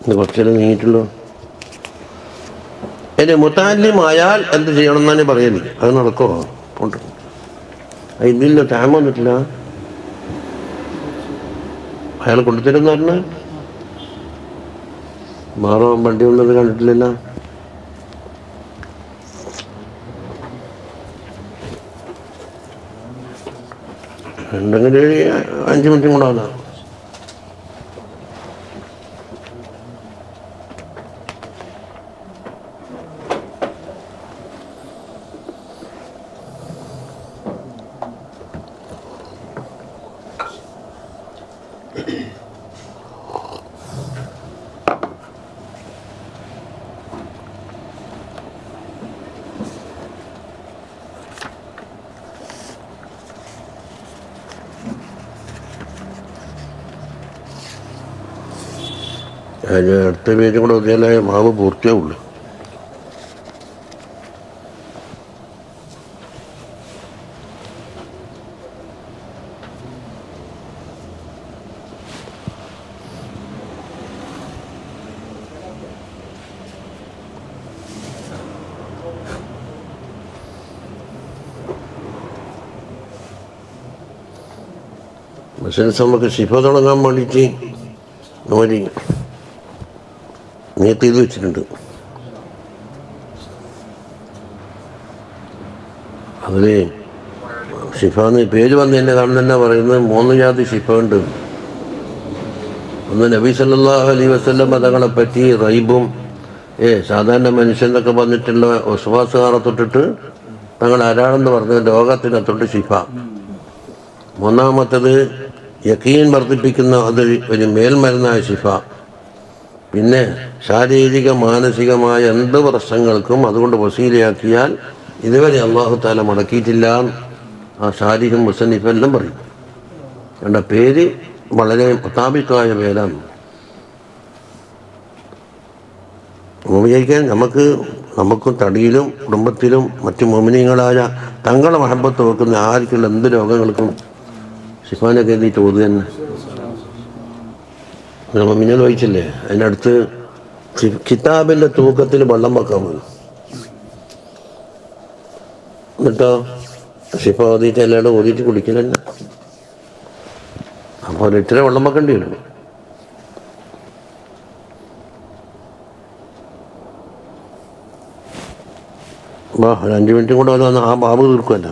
ഇത് കുറച്ചേരം നീങ്ങിയിട്ടുള്ളൂ. ഇനി മുത്തഅല്ലിമായാൽ എന്ത് ചെയ്യണം എന്നാണ് പറയുന്നത്. അത് നടക്കുമോ? ഉണ്ട്. ഇന്നില്ല, ടൈം വന്നിട്ടില്ല. അയാൾ കൊണ്ടുതരുന്ന പറഞ്ഞ മാറോ വണ്ടി വന്നത് കണ്ടിട്ടില്ലല്ലോ. ഉണ്ടെങ്കിൽ 5 മിനിറ്റും കൂടെ ആകാം. അതിന് അടുത്ത പേജും കൂടെ ഒതിയാലേ മാവ് പൂർത്തിയാവുള്ളൂ. ബിസിനസ് നമുക്ക് ശിഫ തുടങ്ങാൻ വേണ്ടിയിട്ട് നമ്മൾ നീയത്ത് ചെയ്ത് വെച്ചിട്ടുണ്ട്. അതിൽ ഷിഫാന്ന് പേര് വന്നതിൻ്റെ കാരണം തന്നെ പറയുന്നത് 3 ജാതി ഷിഫ ഉണ്ട്. ഒന്ന് നബി സല്ലല്ലാഹു അലൈഹി വസല്ലം തങ്ങളെ പറ്റി റൈബും സാധാരണ മനുഷ്യനൊക്കെ വന്നിട്ടുള്ള വിശ്വാസകാരെ തൊട്ടിട്ട് തങ്ങൾ ആരാണെന്ന് പറഞ്ഞ രോഗത്തിനെ തൊട്ട് ഷിഫ. 3-മത്തത് യഖീൻ വർദ്ധിപ്പിക്കുന്ന ഒരു മേൽമരുന്നായ ഷിഫ. പിന്നെ ശാരീരിക മാനസികമായ എന്ത് പ്രശ്നങ്ങൾക്കും അതുകൊണ്ട് വസീലയാക്കിയാൽ ഇതുവരെ അല്ലാഹു തആല മുടക്കിയിട്ടില്ല. ആ ശാരീരിക മുസന്നിഫെല്ലാം പറയും. കണ്ട പേര് വളരെ മുതാബിക്കായ പേരാണ്. വിചാരിക്കാൻ നമുക്കും തടിയിലും കുടുംബത്തിലും മറ്റു മോമിനീങ്ങളായ തങ്ങളെ മഹബത്ത് വെക്കുന്ന ആർക്കുള്ള എന്ത് രോഗങ്ങൾക്കും ഷിഫാനൊക്കെ എഴുതിയിട്ട് ഓതു തന്നെ. നമ്മൾ മിന്നൽ വായിച്ചില്ലേ, അതിനടുത്ത് കിതാബിൻ്റെ തൂക്കത്തിൽ വെള്ളം വെക്കാൻ മതി. എന്നിട്ടോ ഷിഫ ഓതിയിട്ട് എല്ലാവരും ഓതിയിട്ട് കുടിക്കലല്ല. അപ്പോൾ ഇത്ര വെള്ളം വെക്കേണ്ടി വരും. ഒരു 5 മിനിറ്റും കൂടെ വന്ന് ആ ബാബ് തീർക്കുമല്ല.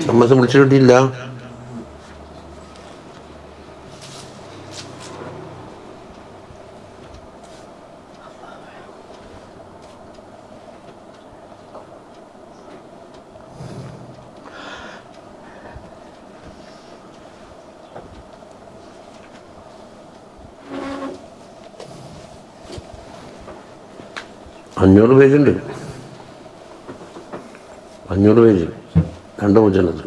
നമ്മസ് വിളിച്ചിട്ടില്ല. അഞ്ഞൂറ് പേജുണ്ട്. 500 പേജ് 2 മുജല്ലദ്.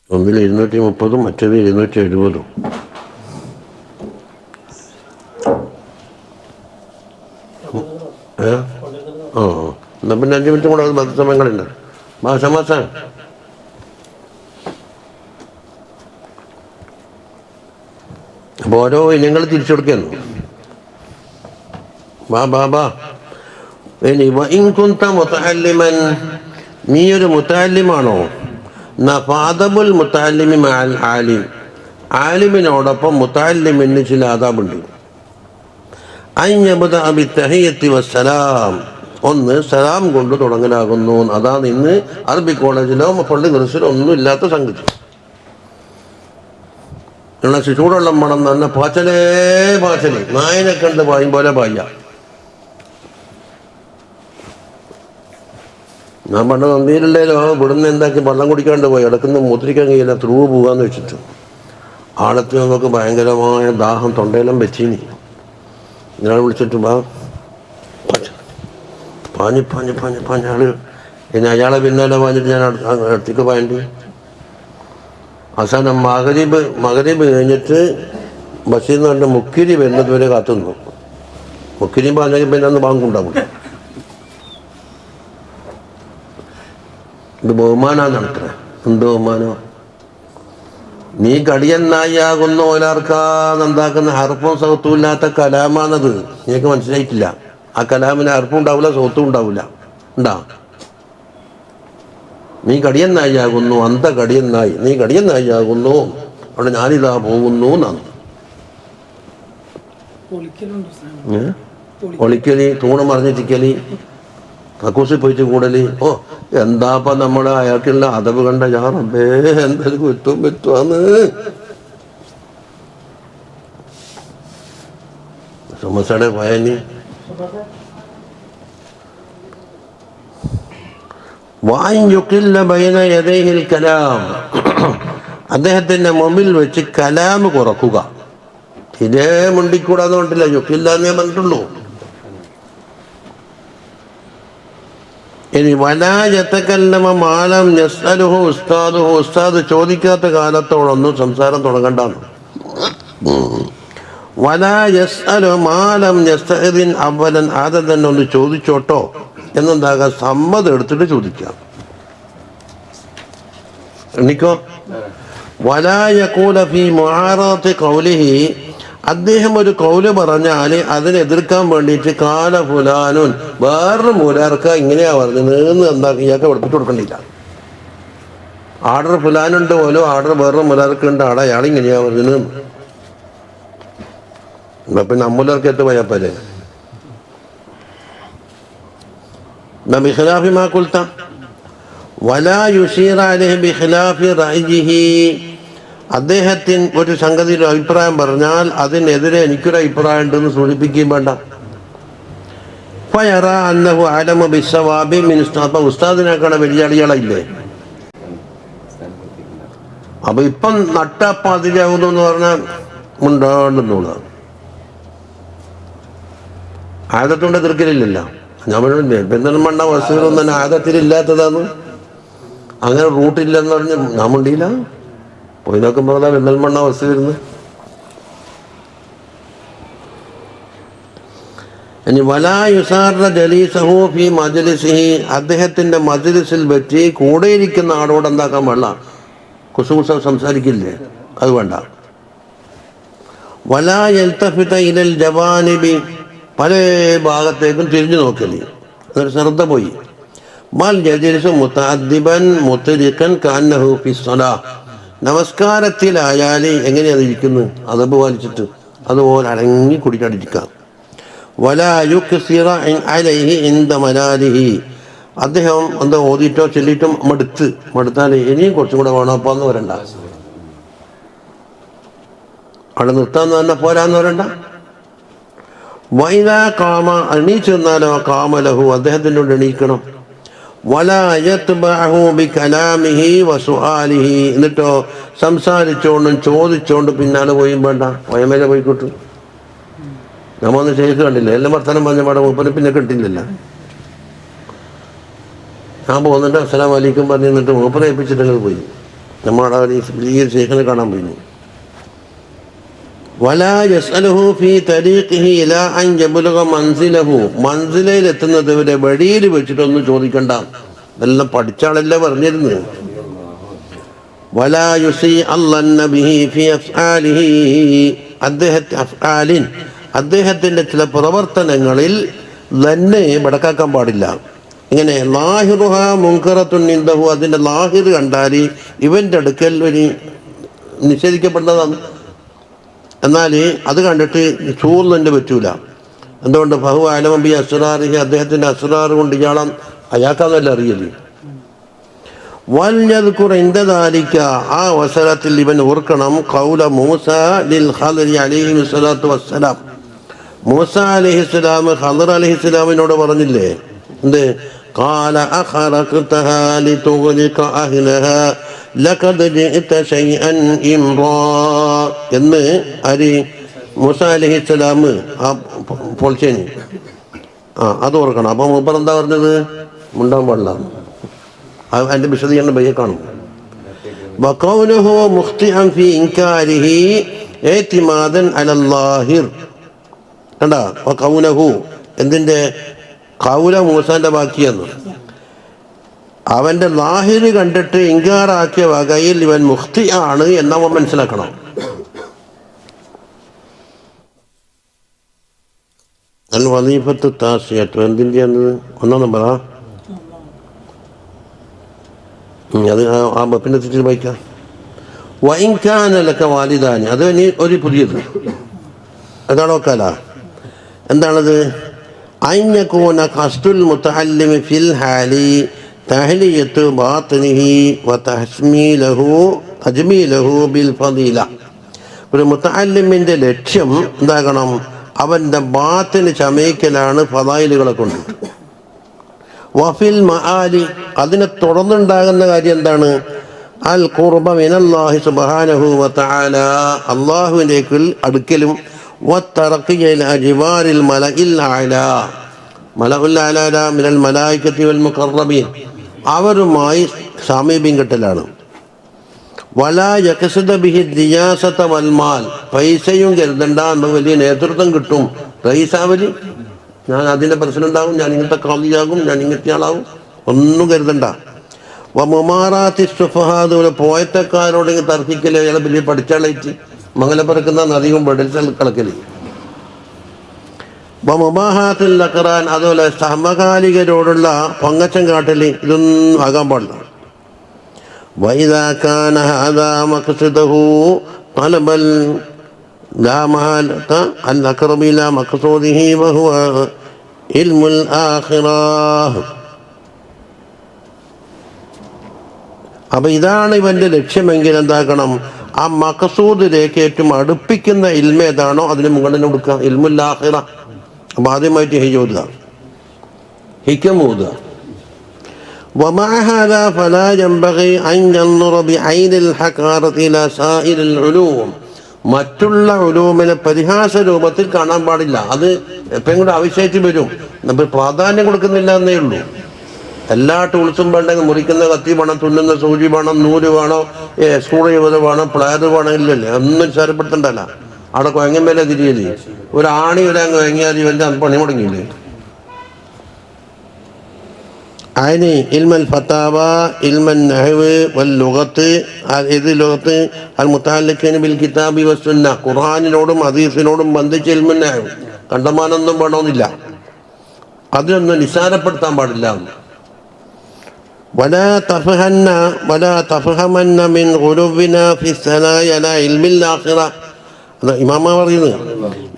ഒന്നിൽ 230 മറ്റേത് 270. എന്നാ പിന്നെ 5 മിനിറ്റും കൂടെ അത് സമയങ്ങളുണ്ട്. മാസം അപ്പോൾ ഓരോ ഇനങ്ങൾ തിരിച്ചു കൊടുക്കുന്നു. ഇനി മുതഅല്ലിമൻ, നീ ഒരു മുതഅല്ലിമാണോ, ഫഅദബുൽ മുതഅല്ലിമി മഅൽ ആലിം, ആലിമിനോടൊപ്പം മുതഅല്ലിമിന് ചില ആദാബുണ്ട്. അൻ യബ്ദഅ ബിത്തഹിയ്യത്തി വസ്സലാം, ഒന്ന് സലാം കൊണ്ട് തുടങ്ങലാകുന്നു. അതാണ് ഇന്ന് അറബി കോളേജിലോ പള്ളി ദർസിലോ ഒന്നും ഇല്ലാത്ത സംഗതി. ചൂടുവെള്ളം വേണം തന്നെ പാച്ചലേ നായനെ കണ്ട് പായും പോലെ പായ. ഞാൻ പണ്ട് നന്ദിയിലുള്ളേലോ ഇവിടുന്ന് എന്താക്കി വെള്ളം കുടിക്കാണ്ട് പോയി ഇടക്കുന്ന മൂത്രിക്കാൻ കഴിയില്ല, ത്രൂ പോകാന്ന് വെച്ചിട്ട് ആളെത്തി നമുക്ക് ഭയങ്കരമായ ദാഹം, തൊണ്ടയെല്ലാം വെച്ചിനി. ഇയാൾ വിളിച്ചിട്ട് പാഞ്ഞ് ആള് പിന്നെ അയാളെ പിന്നാലെ പാഞ്ഞിട്ട് ഞാൻ അടുത്തേക്ക് പായണ്ടി. അവസാനം മഗ്‌രിബ് കഴിഞ്ഞിട്ട് ബസ്സിൽ നിന്ന് പറഞ്ഞ മുക്കിരി വരുന്നത് വരെ കാത്തുനിന്നു. മുക്കിരി പാഞ്ഞെങ്കിൽ പിന്നെ അന്ന് ബാങ്കുണ്ടാവും. ഇത് ബഹുമാനാന്ന് നടത്തണേ. എന്ത് ബഹുമാനോ? നീ കടിയന്നായിയാകുന്ന ഓലാർക്കാന്നുണ്ടാക്കുന്ന ഹർഫും സൗത്തും ഇല്ലാത്ത കലാമാണത്. നിനക്ക് മനസ്സിലായിട്ടില്ല. ആ കലാമിന് ഹർഫും ഉണ്ടാവില്ല, സൗത്തും ഉണ്ടാവില്ല. ഉണ്ടാ? നീ കടിയന്നായിയാകുന്നു, അന്ത കടിയന്നായി, നീ കടിയന്നായിയാകുന്നു, അവിടെ ഞാനിതാ പോകുന്നു എന്നാണ്. ഒളിക്കലി, തൂണ് മറിഞ്ഞിരിക്കലി, കക്കൂസിൽ പോയിട്ട് കൂടലി. ഓ എന്താപ്പ നമ്മള് അയാൾക്കുള്ള അതവ് കണ്ട ഞാറേ എന്തൊരു കുറ്റവും പറ്റുവാന്ന്. സമസ്യയുടെ ഭയനി കലാം, അദ്ദേഹത്തിന്റെ മുമ്പിൽ വെച്ച് കലാം കുറക്കുക. ഇതേ മുണ്ടിക്കൂടാന്ന് പറഞ്ഞിട്ടില്ല, യുക്കില്ലാന്നേ പറഞ്ഞിട്ടുള്ളൂ. ഇനി വലായത്തക്കല്ലമ മാലം യസ്അലുഹു ഉസ്താദുഹു, ഉസ്താദ് ചോദിക്കാത്ത കാലത്തോടൊന്നും സംസാരം തുടങ്ങണ്ടാന്ന്. വലാ യസ്അലു മാലം യസ്തഅദിൻ അവലൻ, ആദ്യം തന്നെ ഒന്ന് ചോദിച്ചോട്ടോ എന്നെന്താകാം, സമ്മതം എടുത്തിട്ട് ചോദിക്കാം. എണിക്കോ. വലാ യഖൂല ഫീ മുആറദത്തി ഖൗലിഹി, അദ്ദേഹം ഒരു കൗല് പറഞ്ഞാൽ അതിനെ എതിർക്കാൻ വേണ്ടിയിട്ട് കാല ഫുലാനുൻ, വേറൊരു മൂലാർക്ക് ഇങ്ങനെയാ പറഞ്ഞത് എന്ന് എന്താക്കി ഇയാൾക്ക് പഠിപ്പിച്ചു കൊടുക്കണ്ടില്ല. ആർഡർ ഫുലാനുണ്ട് പോലും, ആർഡർ വേറൊരു മൂലാർക്ക് ഉണ്ട്, ആടെ അയാൾ ഇങ്ങനെയാ പറഞ്ഞത്. എന്നാ പിന്നെ അമ്മൂലാർക്ക് എത്ത് പോയപ്പോലെ ബിഖിലാഫി മാ ഖുൽത വലാ യുശീറ അലൈഹി ബിഖിലാഫി റഅയിഹി, അദ്ദേഹത്തിന് ഒരു സംഗതിയിൽ അഭിപ്രായം പറഞ്ഞാൽ അതിനെതിരെ എനിക്കൊരു അഭിപ്രായം ഉണ്ടെന്ന് സൂചിപ്പിക്കുകയും വേണ്ട. ഫയറ അന്നഹു അലമു ബിസ്സവാബി മിൻ ഉസ്താദ്, അപ്പൊ ഉസ്താദിനേക്കാണ് വലിയ അടിയാളയില്ലേ. അപ്പൊ ഇപ്പം നട്ടപ്പം അതിലാവുന്നു എന്ന് പറഞ്ഞാൽ ഉണ്ടാകുന്നതാണ്. ആദത്തുകൊണ്ട് എതിർക്കലില്ലല്ലോ. ഞാൻ പറഞ്ഞില്ലേ പെരുന്തൽമണ്ണ വസൂലൊന്നും തന്നെ ആദത്തിലില്ലാത്തതാണ്. അങ്ങനെ റൂട്ടില്ലെന്ന് പറഞ്ഞ് ഞാൻ മുണ്ടിയില്ല. പോയി നോക്കുമ്പോൾ പെരുന്തൽമണ്ണ ബസ് വരുന്നത്. ഇനി വലാ യുസാറ ജലീസഹു ഫി മജ്ലിസിഹി, അദ്ദേഹത്തിന്റെ മജ്ലിസിൽ വെച്ച് കൂടെ ഇരിക്കുന്ന ആളോട് എന്താക്കാൻ വേണ്ട, കുസുകുസ സംസാരിക്കില്ലേ, അത് വേണ്ട. വലാ യൽതഫിത ഇലൽ ജവാനിബി, പല ഭാഗത്തേക്കും തിരിഞ്ഞു നോക്കല്, അതൊരു ശ്രദ്ധ പോയി. ബൽ യജ്ലിസു മുതഅദ്ദിബൻ മുത്രിഖൻ കഅന്നഹു ഫി സ്വലാഹ്, നമസ്കാരത്തിലായാൽ എങ്ങനെയാണ് ഇരിക്കുന്നത്, അതബ് പാലിച്ചിട്ട് അതുപോലെ അടങ്ങി കുടിക്കാണ്ടിരിക്കാം. വലാ യുക്സിറ അലൈഹി ഇൻദ മലാലിഹി, അദ്ദേഹം എന്താ ഓതിയിട്ടോ ചൊല്ലിയിട്ടും മടുത്താൽ ഇനിയും കുറച്ചും കൂടെ വേണം അപ്പൊ എന്ന് വരണ്ട, അവിടെ നിർത്താന്ന് തന്നെ പോരാന്ന് വരണ്ട. വൈദാ കാമ, എണീച്ചു നിന്നാലോ കാമലഹു, അദ്ദേഹത്തിൻ്റെ കൊണ്ട് എണീക്കണം. വലാ യത്ബഅഹു ബികലാമിഹി വസുആലിഹി, എന്നിട്ടോ സംസാരിച്ചോണ്ടും ചോദിച്ചോണ്ട് പിന്നാലെ പോയും വേണ്ട, വയമേലെ പോയിക്കോട്ടു. നമ്മൊന്ന് ശേഖ് കണ്ടില്ല, എല്ലാം വർത്തമാനം പറഞ്ഞ പാടെ മൂപ്പനെ പിന്നെ കിട്ടില്ലല്ലോ. ഞാൻ പോകുന്നുണ്ട് അസ്സലാമു അലൈക്കും പറഞ്ഞു എന്നിട്ട് മൂപ്പനെ ഏൽപ്പിച്ചിട്ടങ്ങൾ പോയി. നമ്മളവിടെ വലിയ ശേഖനെ കാണാൻ പോയി. വലാ യസ്അലുഹു ഫീ തരീഖിഹി ഇലാ അൻ യബ്ലുഗ മൻസിലഹു, മൻസിലയിൽ എത്തുന്നത് വരെ വഴിയിൽ വെച്ചിട്ടൊന്നും ചോദിക്കണ്ട, ഇതെല്ലാം പഠിച്ചാളല്ലേ പറഞ്ഞിരുന്നു. വലാ യുസീ അല്ലന്ന ബിഹി ഫീ അഫ്ആലിഹി, അദ്ദേഹത്തിന്റെ ചില പ്രവർത്തനങ്ങളിൽ തന്നെ ബടക്കാക്കാൻ പാടില്ല. ഇങ്ങനെ ലാഹിറുഹ മുൻകറത്തുൻ ഇൻദഹു, അതിന്റെ ലാഹിർ കണ്ടാൽ ഇവന്റെ അടുക്കൽ ഒരു നിഷേധിക്കപ്പെടുന്നതാണ്. എന്നാൽ അത് കണ്ടിട്ട് ചൂർന്നെ പറ്റൂല. എന്തുകൊണ്ട് ഫഹു അലമബി അസ്റാറിഹി, അദ്ദേഹത്തിന്റെ അസ്റാർ കൊണ്ട് ഇയാളാം അയാൾക്കാന്നല്ല അറിയല്. വൽയദ്കുർ ഇൻദ ദാലിക, ആ അവസരത്തിൽ ഇവൻ ഓർക്കണം ഖൗല മൂസ ലിൽ ഖദരി അലൈഹി സ്വലാത്തു വസ്സലാം, മൂസ അലൈഹിസ്സലാം ഖദർ അലൈഹിസ്സലാമിനോട് പറഞ്ഞില്ലേ എന്ത്, ഖാല അഖറഖതഹാ ലിതുഗ്രിക അഹ്ലഹാ ലഖദ് ജിഅത ശൈഅൻ ഇംറാ എന്ന് ആര് മൂസാ അലൈഹിസ്സലാം ആ പൊളിച്ചേന് അത് ഓർക്കണം. അപ്പം മൂപ്പർ എന്താ പറഞ്ഞത്? മുണ്ടാൻ പാടില്ല. അതിൻ്റെ വിശദീകരണം ബയ്യെ കാണും. വഖൗലുഹു മുഖ്തിഅൻ ഫീ ഇൻകാരിഹി ഇഅ്തിമാദൻ അലല്ലാഹിർ. കണ്ടാ വഖൗലുഹു എന്തിൻ്റെ ഖൗല മൂസാന്റെ ബാക്കിയെന്ന് അവൻ്റെ ലാഹിര് കണ്ടിട്ട് ഇൻകാറാക്കിയ വകയിൽ ഇവൻ മുഖ്തി ആണ് എന്നവൻ മനസ്സിലാക്കണം. അൽ വദീഫത്തു താസിയത്ത് എന്തിൻ്റെയാണ്? 1 നമ്പറാ? അത് ആ പിന്നെ തിരിച്ച് വായിക്കാം. വഇൻ കാന ലക വാലിദാനി, അത് ഇനി ഒരു പുതിയത് അതാണോ കാല? എന്താണത്? അൻ യകൂന ഖസ്ദുൽ മുതഅല്ലിമി ഫിൽ ഹാലി തഹ്ലിയത്തു ബാത്തിനിഹി തജ്മീലഹു ബിൽ ഫളീല. ഒരു മുതഅല്ലിമിൻ്റെ ലക്ഷ്യം എന്താകണം? അവൻ്റെ ബാത്തിന് ചമയിക്കലാണ് ഫളായിലുകളെ കൊണ്ട്. വഫിൽ മആലി, അതിനെ തുടർന്നുണ്ടാകുന്ന കാര്യം എന്താണ്? അൽ ഖുർബ മിനല്ലാഹി സുബ്ഹാനഹു വതആല, അല്ലാഹുവിലേക്ക് അടുക്കലും വത്തറഖിയ ഇലാ ജിവാരിൽ മലഇൽ അഅലാ, മലഉൽ അഅലാ മിനൽ മലായികത്തി വൽ മുഖറബീൻ, അവരുമായി സാമീപ്യം കിട്ടലാണ്. വലാ യഖ്സദ ബിഹി ദിയാസത വൽ മാൽ, പൈസയും കരുതണ്ട, എന്ന് വലിയ നേതൃത്വം കിട്ടും, റൈസാവലി, ഞാൻ അതിൻ്റെ പ്രശ്നം ഉണ്ടാകും, ഞാൻ ഇങ്ങനത്തെ കാളിയാകും, ഞാൻ ഇങ്ങനത്തെ ആളാകും, ഒന്നും കരുതണ്ട. മുമാറാത്തി സുഫഹാദ്, പോയത്തക്കാരോട് തർക്കിക്കല്, അയാളെ വലിയ പഠിച്ചാളായിട്ട് മംഗല പറക്കുന്ന നദിയും പഠിച്ചാൽ കളക്കല്. മുബാഹാത്തുൽ അഖ്റാൻ, അതുപോലെ സമകാലികരോടുള്ള പങ്കച്ചം കാട്ടല്, ഇതൊന്നും ആകാൻ പാടില്ല. വഇദാ കാന ഹാദാ മഖ്സദഹു തലബൽ ലാ മഹാലത അൻ അഖ്റബ ഇലാ മഖ്സൂദിഹി വഹുവ ഇൽമുൽ ആഖിറഹ്. അപ്പം ഇതാണ് ഇവൻ്റെ ലക്ഷ്യമെങ്കിൽ എന്താക്കണം? ആ മഖ്സൂദിലേക്ക് ഏറ്റവും അടുപ്പിക്കുന്ന ഇൽമ ഏതാണോ അതിന് മുകളിൽ കൊടുക്കുക, ഇൽമുൽ ആഖിറ. അപ്പം ആദ്യമായിട്ട് ഹിജോദ ഹിക്കമൂദ. ومع هذا فلا ينبغي أن ينظر بعين الحقارة إلى سائر العلوم. മറ്റുള്ള ഉലൂമിനെ പരിഹാസ രൂപത്തിൽ കാണാൻ പാടില്ല. അത് എപ്പോഴും കൂടെ ആവശ്യമായിട്ട് വരും. നമ്മൾ പ്രാധാന്യം കൊടുക്കുന്നില്ല എന്നേ ഉള്ളൂ. എല്ലാ ടൂൾസും വേണ്ടെങ്കിൽ മുറിക്കുന്ന കത്തി വേണം, തുന്നുന്ന സൂചി വേണം, നൂല് വേണോ, സ്ക്രൂ ഡ്രൈവർ വേണം, പ്ലയർ വേണം, ഇല്ലല്ലേ, ഒന്നും വിചാരപ്പെടുത്തണ്ടല്ല. അവിടെ കുഴങ്ങൻ മേലെ തിരിയല്ലേ, ഒരു ആണി ഒരങ്ങ് കുഴങ്ങിയാൽ ഇവൻ്റെ പണി മുടങ്ങിയില്ലേ. അതിന് ഇൽമൽ ഫത്താവ, ഇൽമൻ നഹ്വ് വൽ ലുഗത്ത്, ഏത് ലുഗത്ത്? അൽ മുതഅല്ലിഖീന ബിൽ കിതാബി വസ്സുന്ന, ഖുർആനിനോടും ഹദീസിനോടും ബന്ധിച്ച് ഇൽമുൻ നഹ്വ്. കണ്ടമാനൊന്നും വേണമെന്നില്ല, അതിനൊന്നും നിസാരപ്പെടുത്താൻ പാടില്ല. വലാ തഫഹമന്ന മിൻ ഗുലുവിന ഫി സനായ അലാ ഇൽമിൽ ആഖിറ. ഇമാമ പറയുന്നത്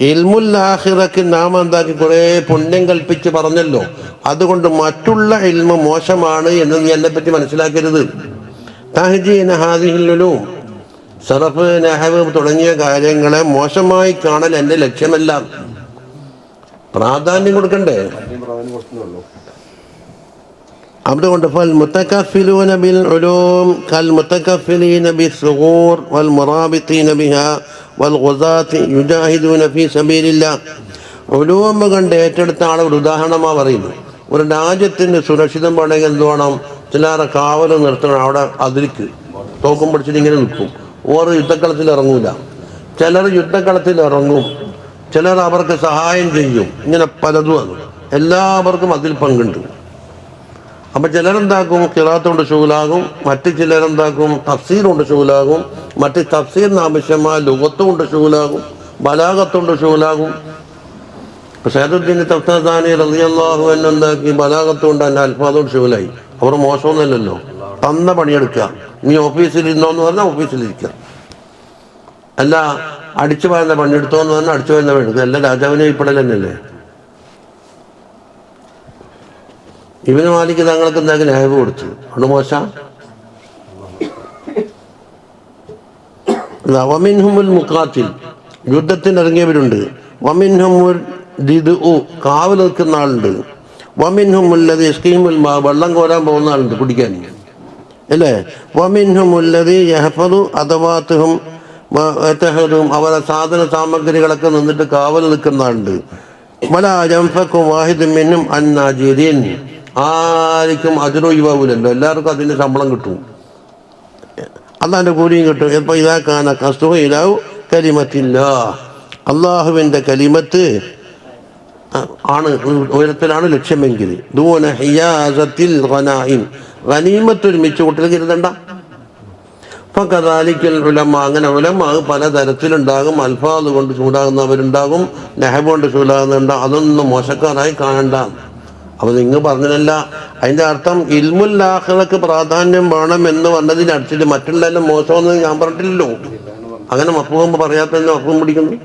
ഇൽമുൽ ആഖിറക്ക് നാം എന്താക്കി കുറേ പുണ്യം കൽപ്പിച്ച് പറഞ്ഞല്ലോ, അതുകൊണ്ട് മറ്റുള്ള ഇൽമ മോശമാണ് എന്ന് നീ എന്നെ പറ്റി മനസ്സിലാക്കരുത്. തഹ്ജീന ഹാദിഹിൽ ഉലൂം, സർഫ് നഹ്വ് തുടങ്ങിയ കാര്യങ്ങളെ മോശമായി കാണൽ എൻ്റെ ലക്ഷ്യമല്ല. പ്രാധാന്യം കൊടുക്കണ്ടേ? അതുകൊണ്ട് ഫൽ മുതകഫിലൂന ബിൽ ഉലൂം കൽ മുതകഫിലീന ബിസ്സുഗൂർ വൽ മുറാബിതീന ബിഹാ വൽ ഗുസാത്തി യുജാഹിദൂന ഫീ സബീലില്ലാഹ്. ഉലൂം കണ്ട് ഏറ്റെടുത്ത ആളെ ഒരു ഉദാഹരണമാണ് പറയുന്നത്. ഒരു രാജ്യത്തിന് സുരക്ഷിതം വേണമെങ്കിൽ എന്ത് വേണം? ചിലരെ കാവൽ നിർത്തണം. അവിടെ അതിരിക്ക് തോക്കും പിടിച്ചിട്ട് ഇങ്ങനെ നിൽക്കും. ഓരോ യുദ്ധക്കളത്തിൽ ഇറങ്ങൂല. ചിലർ യുദ്ധക്കളത്തിൽ ഇറങ്ങും, ചിലർ അവർക്ക് സഹായം ചെയ്യും. ഇങ്ങനെ പലതും എല്ലാവർക്കും അതിൽ പങ്കുണ്ട്. അപ്പം ചിലരെന്താക്കും? ഖിറാത്ത് കൊണ്ട് ശൂലാകും, മറ്റ് ചിലരെന്താക്കും? തഫ്സീർ കൊണ്ട് ശൂലാകും, മറ്റ് തഫ്സീറിന് ആവശ്യമായ ലുഗത്ത് കൊണ്ട് ശൂലാകും, ബലാഗത്തുകൊണ്ട് ശൂലാകും. സൈദുദ്ദീൻ തഫ്താനി റളിയല്ലാഹു അൻഹു എന്താക്കി? ബലാഗത്ത് കൊണ്ട് തന്നെ അൽഫാദോട് ശൂലായി. അവർ മോശമൊന്നുമല്ലല്ലോ, തന്ന പണിയെടുക്കുക. നീ ഓഫീസിലിരുന്നോന്ന് പറഞ്ഞാൽ ഓഫീസിലിരിക്കുക, അല്ല അടിച്ചു പറയുന്ന പണിയെടുത്തോന്ന് പറഞ്ഞാൽ അടിച്ചു പറയുന്ന പണിയെടുക്കുക. എല്ലാം രാജാവിനെ ഇപ്പടൽ തന്നെയല്ലേ. ഇബ്നു മാലിക് തങ്ങൾക്ക് എന്താക്കി? ന്യായം കൊടുത്തു. അത് മോശം. വമിൻഹുമുൽ മുഖാത്തിൽ, യുദ്ധത്തിന് ഇറങ്ങിയവരുണ്ട്. വമിൻഹുമുൽ ദിദു, കാവൽ നിൽക്കുന്ന ആളുണ്ട്. വമിൻഹുമുല്ലദി യസ്ഖീമുൽ മാ, വെള്ളം കോരാൻ പോകുന്ന ആളുണ്ട് കുടിക്കാൻ. അല്ലേ? വമിൻഹുമുല്ലദീ യഹ്ഫദു അദവാത്തുഹും വയതഹദും, അവരുടെ സാധന സാമഗ്രികളൊക്കെ നിന്നിട്ട് കാവൽ നിൽക്കുന്നുണ്ട്. വലാ യൻഫഖു വാഹിദും മിൻഹും അൻ നാജിരിൻ, ആർക്കും അജ്റു ഒഴിവാവില്ലല്ലോ, എല്ലാവർക്കും അതിൻ്റെ ശമ്പളം കിട്ടും, അള്ളാഹിൻ്റെ കൂലിയും കിട്ടും. ഇപ്പോൾ ഇതാക്കാന കസ്തുഹു കലിമത്തില്ലാ, അള്ളാഹുവിൻ്റെ കലിമത്ത് ആണ് ഉയരത്തിലാണ് ലക്ഷ്യമെങ്കിൽ. ദൂന ഹിയാസത്തിൽ ഗനായിം, ഗനീമത്ത് ഒരുമിച്ച് കൂട്ടൽ കരുതണ്ട. ഫകദാലിക്കൽ ഉലമ, അങ്ങനെ ഉലമ പലതരത്തിലുണ്ടാകും. അൽഫാദ് കൊണ്ട് ചൂടാകുന്നവരുണ്ടാകും, നഹബ് കൊണ്ട് ചൂടാകുന്നുണ്ടാകും. അതൊന്നും മോശക്കാരായി കാണണ്ട. അപ്പോൾ നിങ്ങൾ പറഞ്ഞതല്ല, അതിൻ്റെ അർത്ഥം ഇൽമുൽ ആഖിറക്ക് പ്രാധാന്യം വേണം എന്ന് പറഞ്ഞതിന് അടിച്ചിട്ട് മറ്റുള്ളതെല്ലാം മോശമെന്ന് ഞാൻ പറഞ്ഞിട്ടില്ലല്ലോ. അങ്ങനെ മഫ്ഹൂം പറയാത്തതിന് മഫ്ഹൂം പിടിക്കുന്നു.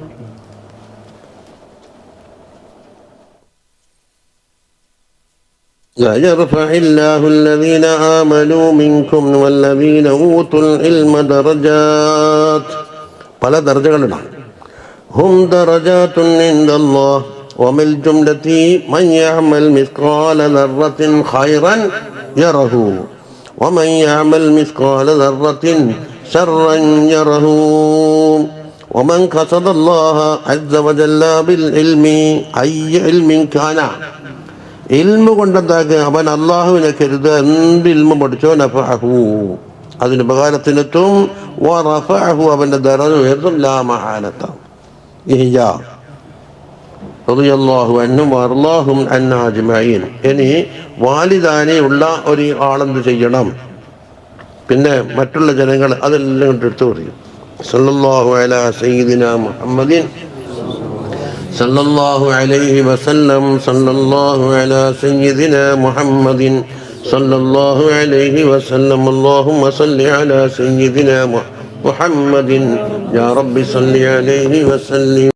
لا يرفع الله الذين آمنوا منكم والذين أوتوا العلم درجات, പല ദർജകളുണ്ടാണ്. ഹും ദറജാത്തുൻ ഇൻദല്ലാഹ് വമിൽ ജുംലതി മൻ യഅമൽ മിസ്ഖാല ദർറത്തിൻ ഖൈറൻ യറഹു വമൻ യഅമൽ മിസ്ഖാല ദർറത്തിൻ ശർറൻ യറഹു വമൻ ഖസദല്ലാഹ അസ്സ വജല്ല ബിൽ ഇൽമി അയ്യ ഇൽമിൻ കാന, ഇൽമു കൊണ്ടെന്താക്കുക, അവൻ അള്ളാഹുവിനെ കരുതുക, എന്ത് ഇൽമു പഠിച്ചോ നഫഅഹു, അതിന് ഉപകാരത്തിനെത്തും. വറഫഅഹു, അവൻ്റെ ദറജ ഉയർത്തും. ലാ മഹാലത. ഇഹ്യാ റളിയല്ലാഹു അൻഹും വറളാഹും അന്നാ അജ്മഈൻ. ഇനി വാലിദാനി ഉള്ള ഒരു ആളെന്ത് ചെയ്യണം? പിന്നെ മറ്റുള്ള ജനങ്ങൾ അതെല്ലാം കൊണ്ട് എടുത്തു പറയും. സല്ലല്ലാഹു അലാ സയ്യിദിനാ മുഹമ്മദിൻ സല്ലല്ലാഹു അലൈഹി വസല്ലം. സല്ലല്ലാഹു അലാ സയ്യിദിനാ മുഹമ്മദിൻ സല്ലല്ലാഹു അലൈഹി വസല്ലം. അല്ലാഹുമ്മ സല്ലി അലാ സയ്യിദിനാ മുഹമ്മദിൻ യാ റബ്ബി സല്ലി അലൈഹി വസല്ലം.